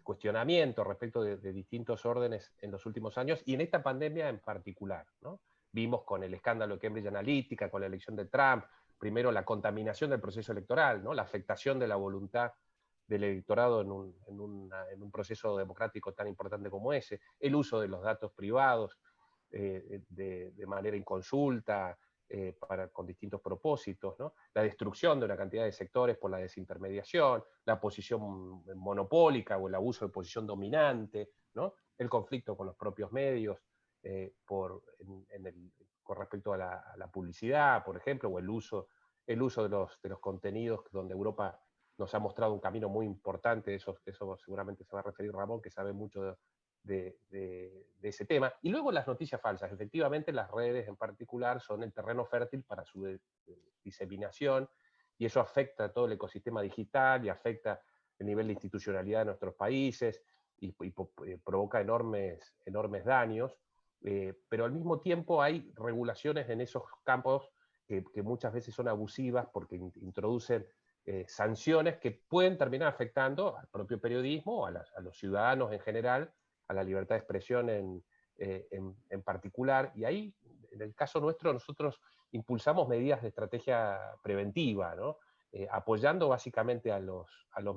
cuestionamientos respecto de distintos órdenes en los últimos años y en esta pandemia en particular, ¿no? Vimos con el escándalo de Cambridge Analytica, con la elección de Trump, primero la contaminación del proceso electoral, ¿no? La afectación de la voluntad del electorado en un proceso democrático tan importante como ese, el uso de los datos privados de manera inconsulta, con distintos propósitos, ¿no? La destrucción de una cantidad de sectores por la desintermediación, la posición monopólica o el abuso de posición dominante, ¿no? El conflicto con los propios medios con respecto a la publicidad, por ejemplo, o el uso de los contenidos donde Europa nos ha mostrado un camino muy importante, eso seguramente se va a referir Ramón, que sabe mucho de ese tema. Y luego las noticias falsas. Efectivamente, las redes en particular son el terreno fértil para su diseminación, y eso afecta a todo el ecosistema digital y afecta el nivel de institucionalidad de nuestros países y provoca enormes daños. Pero al mismo tiempo hay regulaciones en esos campos que muchas veces son abusivas porque introducen sanciones que pueden terminar afectando al propio periodismo, a los ciudadanos en general, a la libertad de expresión en particular. Y ahí, en el caso nuestro, nosotros impulsamos medidas de estrategia preventiva, ¿no? Apoyando básicamente a los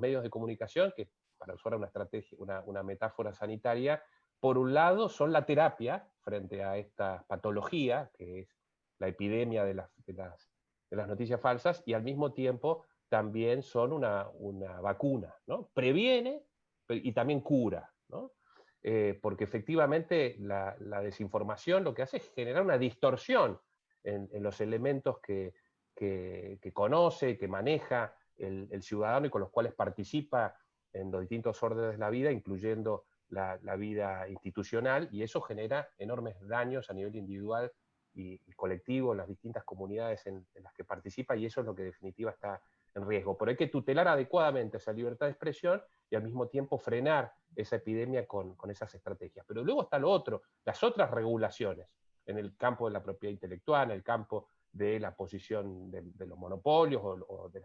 medios de comunicación, que para usar una metáfora sanitaria, por un lado son la terapia frente a esta patología, que es la epidemia de las noticias falsas, y al mismo tiempo también son una vacuna, ¿no? Previene y también cura, ¿no? Porque efectivamente la desinformación lo que hace es generar una distorsión en los elementos que conoce, que maneja el ciudadano y con los cuales participa en los distintos órdenes de la vida, incluyendo la vida institucional, y eso genera enormes daños a nivel individual y colectivo en las distintas comunidades en las que participa, y eso es lo que en definitiva está en riesgo. Pero hay que tutelar adecuadamente esa libertad de expresión y al mismo tiempo frenar esa epidemia con esas estrategias. Pero luego está lo otro, las otras regulaciones en el campo de la propiedad intelectual, en el campo de la posición de los monopolios o de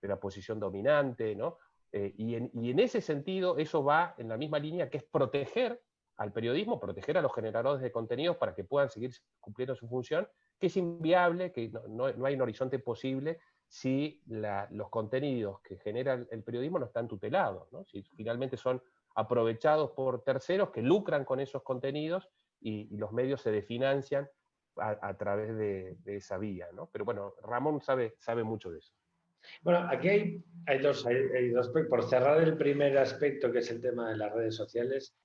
la posición dominante, ¿no? Y en ese sentido, eso va en la misma línea, que es proteger al periodismo, proteger a los generadores de contenidos para que puedan seguir cumpliendo su función, que es inviable, que no hay un horizonte posible si los contenidos que genera el periodismo no están tutelados, ¿no? Si finalmente son aprovechados por terceros que lucran con esos contenidos y los medios se desfinancian a través de esa vía, ¿no? Pero bueno, Ramón sabe mucho de eso. Bueno, aquí hay dos, por cerrar el primer aspecto, que es el tema de las redes sociales.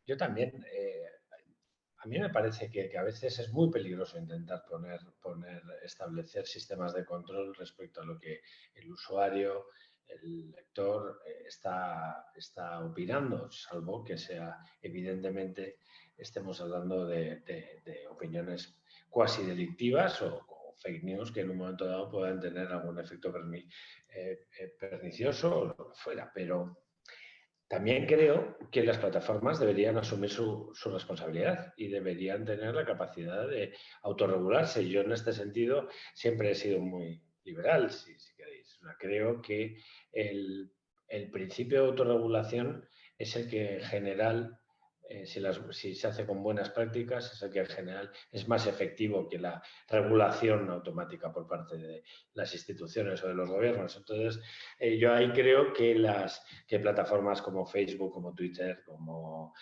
Yo también, a mí me parece que a veces es muy peligroso intentar establecer sistemas de control respecto a lo que el usuario, el lector está opinando, salvo que sea, evidentemente, estemos hablando de opiniones cuasi delictivas o fake news que en un momento dado puedan tener algún efecto pernicioso o lo que fuera. Pero también creo que las plataformas deberían asumir su responsabilidad y deberían tener la capacidad de autorregularse. Yo en este sentido siempre he sido muy liberal, si queréis. O sea, creo que el principio de autorregulación es el que en general, si se hace con buenas prácticas, es el que en general es más efectivo que la regulación automática por parte de las instituciones o de los gobiernos. Entonces, yo ahí creo que plataformas como Facebook, como Twitter, como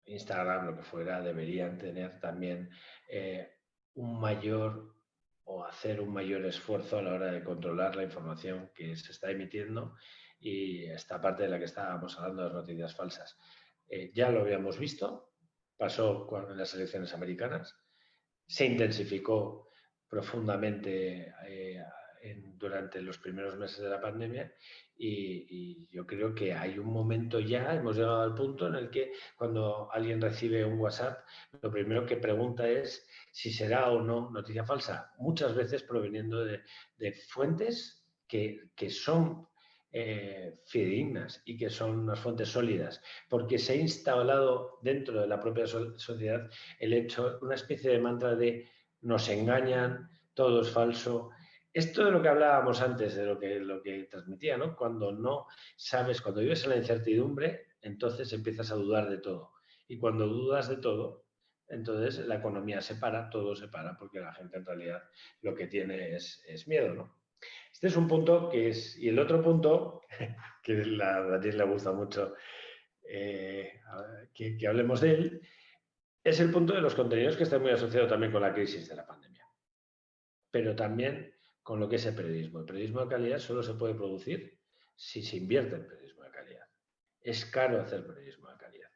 Instagram, lo que fuera, deberían tener también un mayor o hacer un mayor esfuerzo a la hora de controlar la información que se está emitiendo, y esta parte de la que estábamos hablando de las noticias falsas. Ya lo habíamos visto, pasó en las elecciones americanas, se intensificó profundamente durante los primeros meses de la pandemia, y yo creo que hay un momento ya, hemos llegado al punto en el que cuando alguien recibe un WhatsApp, lo primero que pregunta es si será o no noticia falsa, muchas veces proveniendo de fuentes que son fidedignas y que son unas fuentes sólidas, porque se ha instalado dentro de la propia sociedad el hecho, una especie de mantra de nos engañan, todo es falso. Esto de lo que hablábamos antes, de lo que transmitía, ¿no? Cuando no sabes, cuando vives en la incertidumbre, entonces empiezas a dudar de todo. Y cuando dudas de todo, entonces la economía se para, todo se para, porque la gente en realidad lo que tiene es miedo, ¿no? Este es un punto que es... Y el otro punto, que a Daniel le gusta mucho que hablemos de él, es el punto de los contenidos, que está muy asociado también con la crisis de la pandemia, pero también con lo que es el periodismo. El periodismo de calidad solo se puede producir si se invierte en periodismo de calidad. Es caro hacer periodismo de calidad.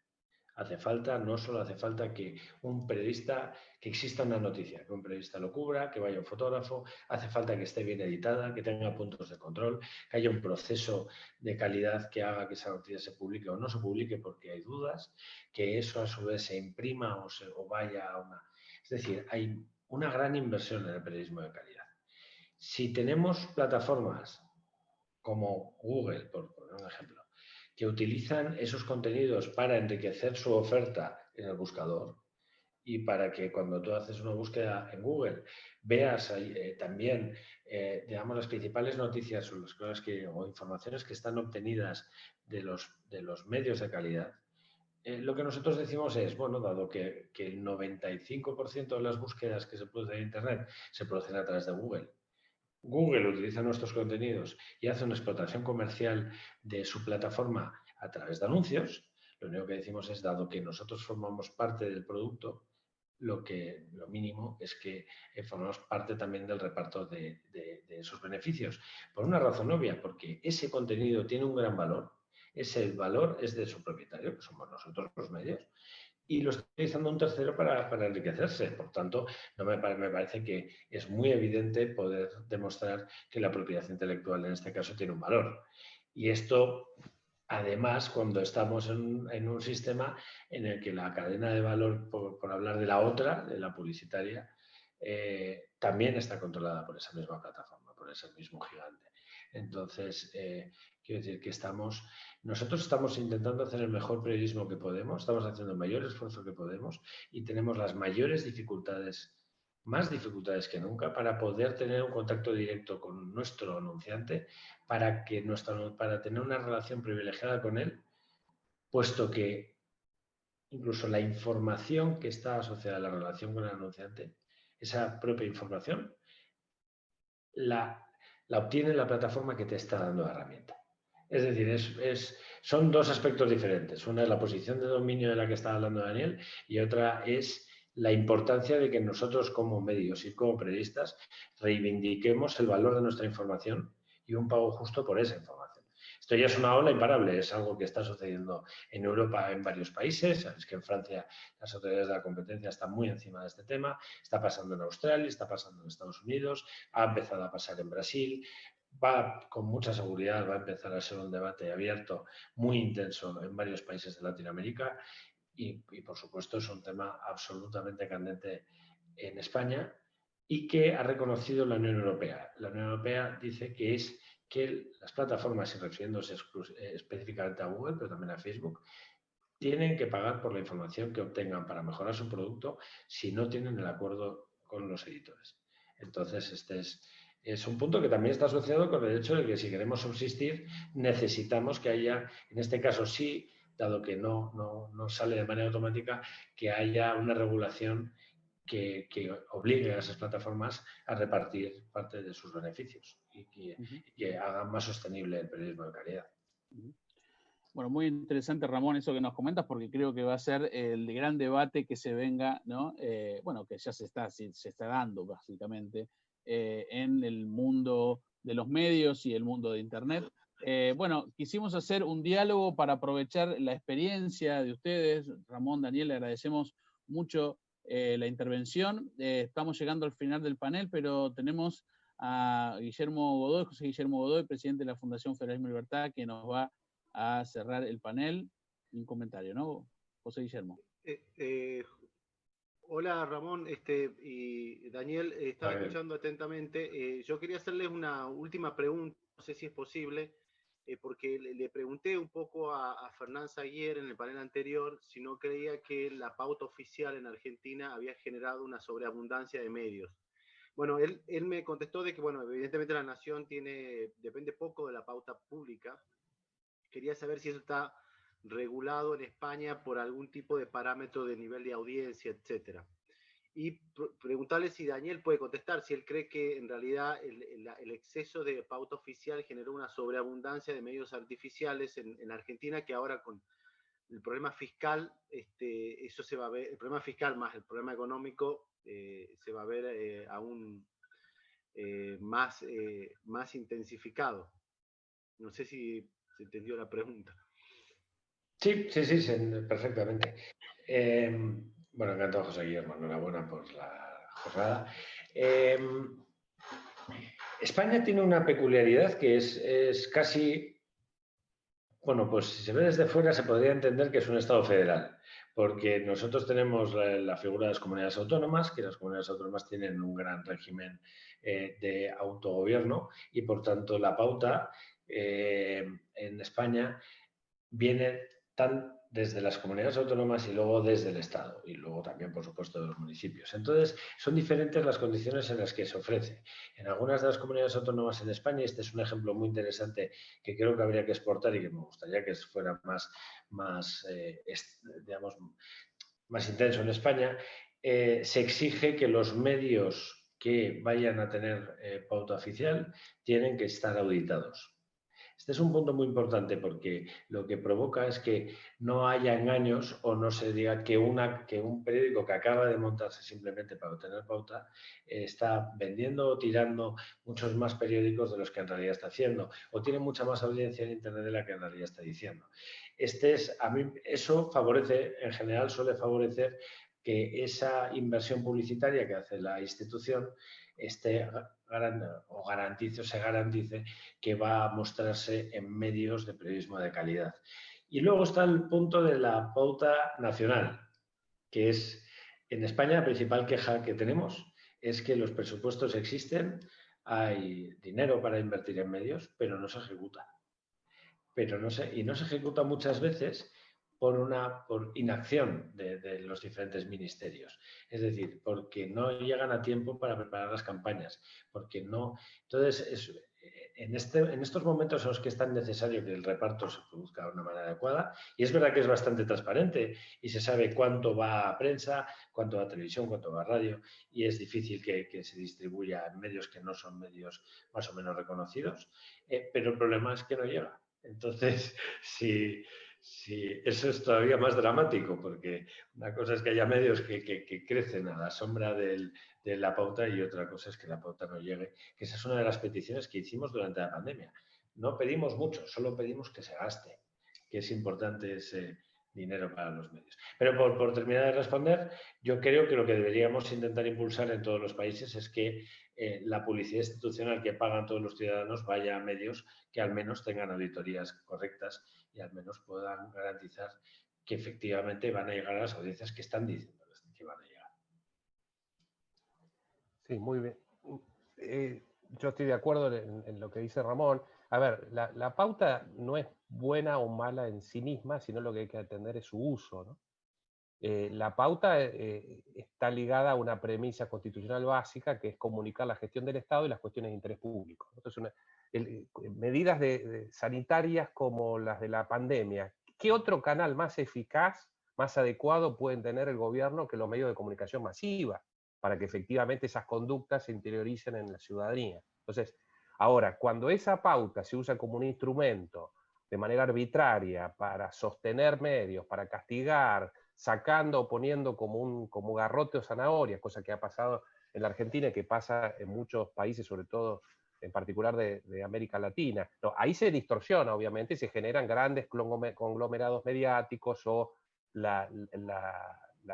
No solo hace falta que un periodista, que exista una noticia, que un periodista lo cubra, que vaya un fotógrafo, hace falta que esté bien editada, que tenga puntos de control, que haya un proceso de calidad que haga que esa noticia se publique o no se publique porque hay dudas, que eso a su vez se imprima o vaya a una... Es decir, hay una gran inversión en el periodismo de calidad. Si tenemos plataformas como Google, por poner un ejemplo, que utilizan esos contenidos para enriquecer su oferta en el buscador, y para que cuando tú haces una búsqueda en Google veas también, digamos, las principales noticias o las cosas o informaciones que están obtenidas de los medios de calidad. Lo que nosotros decimos es, bueno, dado que el 95% de las búsquedas que se producen en Internet se producen a través de Google, Google utiliza nuestros contenidos y hace una explotación comercial de su plataforma a través de anuncios, lo único que decimos es, dado que nosotros formamos parte del producto, lo mínimo es que formamos parte también del reparto de esos beneficios. Por una razón obvia, porque ese contenido tiene un gran valor, ese valor es de su propietario, que somos nosotros los medios, y lo está utilizando un tercero para enriquecerse. Por tanto, me parece que es muy evidente poder demostrar que la propiedad intelectual en este caso tiene un valor. Y esto, además, cuando estamos en un sistema en el que la cadena de valor, por hablar de la otra, de la publicitaria, también está controlada por esa misma plataforma, por ese mismo gigante. Entonces, quiero decir que nosotros estamos intentando hacer el mejor periodismo que podemos, estamos haciendo el mayor esfuerzo que podemos y tenemos las mayores dificultades, más dificultades que nunca, para poder tener un contacto directo con nuestro anunciante, para tener una relación privilegiada con él, puesto que incluso la información que está asociada a la relación con el anunciante, esa propia información, la obtiene la plataforma que te está dando la herramienta. Es decir, son dos aspectos diferentes. Una es la posición de dominio de la que estaba hablando Daniel y otra es la importancia de que nosotros como medios y como periodistas reivindiquemos el valor de nuestra información y un pago justo por esa información. Esto ya es una ola imparable, es algo que está sucediendo en Europa en varios países. Sabéis que en Francia las autoridades de la competencia están muy encima de este tema, está pasando en Australia, está pasando en Estados Unidos, ha empezado a pasar en Brasil. Va con mucha seguridad, va a empezar a ser un debate abierto muy intenso en varios países de Latinoamérica y por supuesto es un tema absolutamente candente en España y que ha reconocido la Unión Europea. La Unión Europea dice que es que las plataformas, y refiriéndose específicamente a Google, pero también a Facebook, tienen que pagar por la información que obtengan para mejorar su producto si no tienen el acuerdo con los editores. Entonces, este es un punto que también está asociado con el hecho de que si queremos subsistir necesitamos que haya, en este caso sí, dado que no sale de manera automática, que haya una regulación que obligue a esas plataformas a repartir parte de sus beneficios y que hagan más sostenible el periodismo de calidad. Bueno, muy interesante, Ramón, eso que nos comentas, porque creo que va a ser el gran debate que se venga, ¿no? Bueno, que ya se está dando, básicamente, en el mundo de los medios y el mundo de Internet. Bueno, quisimos hacer un diálogo para aprovechar la experiencia de ustedes. Ramón, Daniel, le agradecemos mucho la intervención. Estamos llegando al final del panel, pero tenemos a Guillermo Godoy, José Guillermo Godoy, presidente de la Fundación Federalismo y Libertad, que nos va a cerrar el panel. Un comentario, ¿no, José Guillermo? Hola Ramón y Daniel, estaba escuchando atentamente. Yo quería hacerles una última pregunta, no sé si es posible, porque le pregunté un poco a Fernán Zaguier en el panel anterior si no creía que la pauta oficial en Argentina había generado una sobreabundancia de medios. Bueno, él me contestó de que, bueno, evidentemente la nación depende poco de la pauta pública. Quería saber si eso está regulado en España por algún tipo de parámetro de nivel de audiencia, etcétera. Y preguntarle si Daniel puede contestar, si él cree que en realidad el exceso de pauta oficial generó una sobreabundancia de medios artificiales en Argentina, que ahora con el problema fiscal, eso se va a ver, el problema fiscal más el problema económico se va a ver aún más intensificado. No sé si se entendió la pregunta. Sí, perfectamente. Bueno, encantado, José Guillermo, enhorabuena por la jornada. España tiene una peculiaridad que es casi, bueno, pues si se ve desde fuera se podría entender que es un Estado federal, porque nosotros tenemos la figura de las comunidades autónomas, que las comunidades autónomas tienen un gran régimen de autogobierno y por tanto la pauta en España viene desde las comunidades autónomas y luego desde el Estado y luego también, por supuesto, de los municipios. Entonces, son diferentes las condiciones en las que se ofrece. En algunas de las comunidades autónomas en España, este es un ejemplo muy interesante que creo que habría que exportar y que me gustaría que fuera digamos, más intenso en España, se exige que los medios que vayan a tener pauta oficial tienen que estar auditados. Este es un punto muy importante porque lo que provoca es que no haya engaños o no se diga que un periódico que acaba de montarse simplemente para obtener pauta está vendiendo o tirando muchos más periódicos de los que en realidad está haciendo o tiene mucha más audiencia en Internet de la que en realidad está diciendo. A mí eso favorece, en general suele favorecer que esa inversión publicitaria que hace la institución se garantice que va a mostrarse en medios de periodismo de calidad. Y luego está el punto de la pauta nacional, que es en España la principal queja que tenemos es que los presupuestos existen, hay dinero para invertir en medios, pero no se ejecuta. Y no se ejecuta muchas veces por inacción de los diferentes ministerios. Es decir, porque no llegan a tiempo para preparar las campañas, porque no... Entonces, en estos momentos en los que es tan necesario que el reparto se produzca de una manera adecuada, y es verdad que es bastante transparente y se sabe cuánto va a prensa, cuánto va a televisión, cuánto va a radio, y es difícil que se distribuya en medios que no son medios más o menos reconocidos, pero el problema es que no llega. Entonces, sí, eso es todavía más dramático, porque una cosa es que haya medios que crecen a la sombra de la pauta y otra cosa es que la pauta no llegue, que esa es una de las peticiones que hicimos durante la pandemia. No pedimos mucho, solo pedimos que se gaste, que es importante ese dinero para los medios. Pero por terminar de responder, yo creo que lo que deberíamos intentar impulsar en todos los países es que la publicidad institucional que pagan todos los ciudadanos vaya a medios que al menos tengan auditorías correctas y al menos puedan garantizar que efectivamente van a llegar a las audiencias que están diciendo que van a llegar. Sí, muy bien. Yo estoy de acuerdo en lo que dice Ramón. A ver, la pauta no es buena o mala en sí misma, sino lo que hay que atender es su uso, ¿no? La pauta está ligada a una premisa constitucional básica que es comunicar la gestión del Estado y las cuestiones de interés público. Entonces, medidas sanitarias como las de la pandemia, ¿qué otro canal más eficaz, más adecuado pueden tener el gobierno que los medios de comunicación masiva para que efectivamente esas conductas se interioricen en la ciudadanía? Entonces, ahora, cuando esa pauta se usa como un instrumento de manera arbitraria para sostener medios, para castigar, sacando o poniendo como garrote o zanahoria, cosa que ha pasado en la Argentina y que pasa en muchos países, sobre todo en particular de América Latina. No, ahí se distorsiona, obviamente, y se generan grandes conglomerados mediáticos o la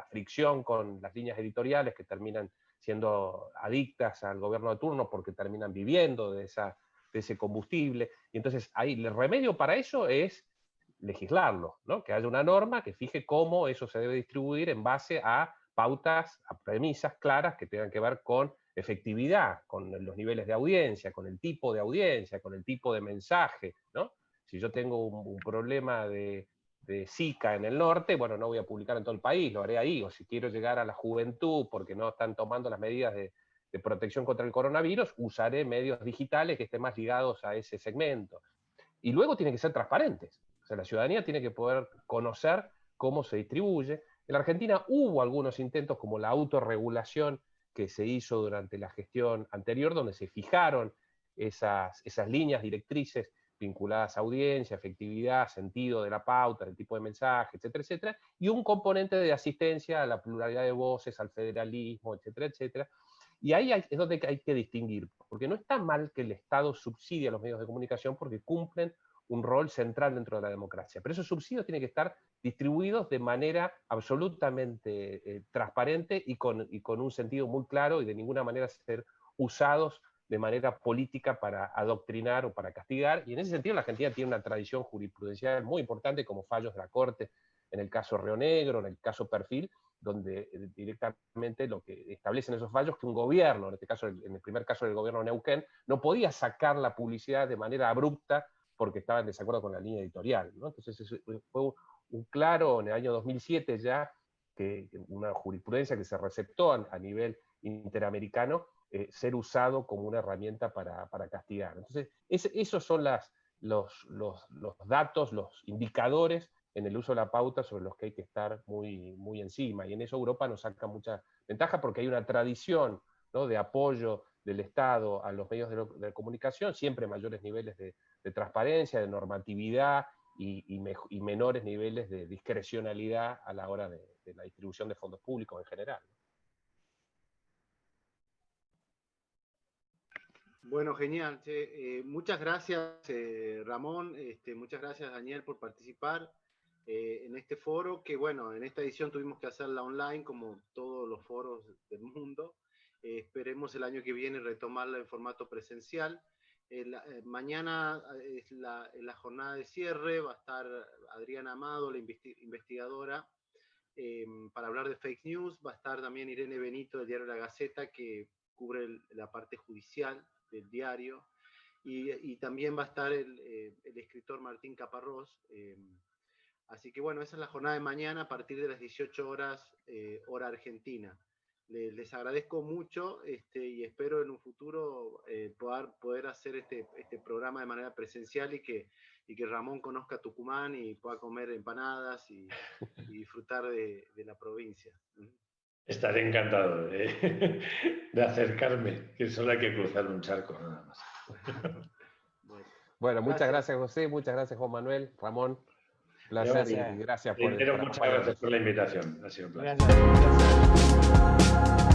fricción con las líneas editoriales que terminan siendo adictas al gobierno de turno porque terminan viviendo de ese combustible. Y entonces ahí el remedio para eso es legislarlo, ¿no? Que haya una norma que fije cómo eso se debe distribuir en base a pautas, a premisas claras que tengan que ver con efectividad, con los niveles de audiencia, con el tipo de audiencia, con el tipo de mensaje, ¿no? Si yo tengo un problema de Zika en el norte, bueno, no voy a publicar en todo el país, lo haré ahí, o si quiero llegar a la juventud porque no están tomando las medidas de protección contra el coronavirus, usaré medios digitales que estén más ligados a ese segmento. Y luego tienen que ser transparentes. O sea, la ciudadanía tiene que poder conocer cómo se distribuye. En la Argentina hubo algunos intentos como la autorregulación que se hizo durante la gestión anterior, donde se fijaron esas líneas directrices vinculadas a audiencia, efectividad, sentido de la pauta, el tipo de mensaje, etcétera, etcétera, y un componente de asistencia a la pluralidad de voces, al federalismo, etcétera, etcétera. Y ahí es donde hay que distinguir, porque no está mal que el Estado subsidie a los medios de comunicación porque cumplen un rol central dentro de la democracia, pero esos subsidios tienen que estar distribuidos de manera absolutamente transparente y con un sentido muy claro y de ninguna manera ser usados de manera política para adoctrinar o para castigar. Y en ese sentido la Argentina tiene una tradición jurisprudencial muy importante, como fallos de la Corte en el caso Río Negro, en el caso Perfil, donde directamente lo que establecen esos fallos es que un gobierno, en este caso, en el primer caso del gobierno de Neuquén, no podía sacar la publicidad de manera abrupta porque estaba en desacuerdo con la línea editorial, ¿no? Entonces fue un claro, en el año 2007 ya, que una jurisprudencia que se receptó a nivel interamericano, ser usado como una herramienta para castigar. Entonces, esos son los datos, los indicadores en el uso de la pauta sobre los que hay que estar muy, muy encima. Y en eso Europa nos saca mucha ventaja porque hay una tradición, ¿no?, de apoyo del Estado a los medios de comunicación, siempre mayores niveles de transparencia, de normatividad y menores niveles de discrecionalidad a la hora de la distribución de fondos públicos en general. Bueno, genial. Muchas gracias, Ramón. Muchas gracias, Daniel, por participar en este foro, que bueno, en esta edición tuvimos que hacerla online, como todos los foros del mundo. Esperemos el año que viene retomarla en formato presencial. Mañana es la jornada de cierre, va a estar Adriana Amado, la investigadora, para hablar de fake news. Va a estar también Irene Benito del diario La Gaceta, que cubre la parte judicial del diario, y también va a estar el escritor Martín Caparrós. Así que bueno, esa es la jornada de mañana a partir de las 18 horas, hora argentina. Les agradezco mucho y espero en un futuro poder hacer este programa de manera presencial y que Ramón conozca Tucumán y pueda comer empanadas y disfrutar de la provincia. Estaré encantado de acercarme, que solo hay que cruzar un charco nada más. Bueno, Bueno, muchas gracias, José, muchas gracias, Juan Manuel, Ramón. Placer y gracias por muchas gracias por la invitación. Ha sido un placer. Gracias.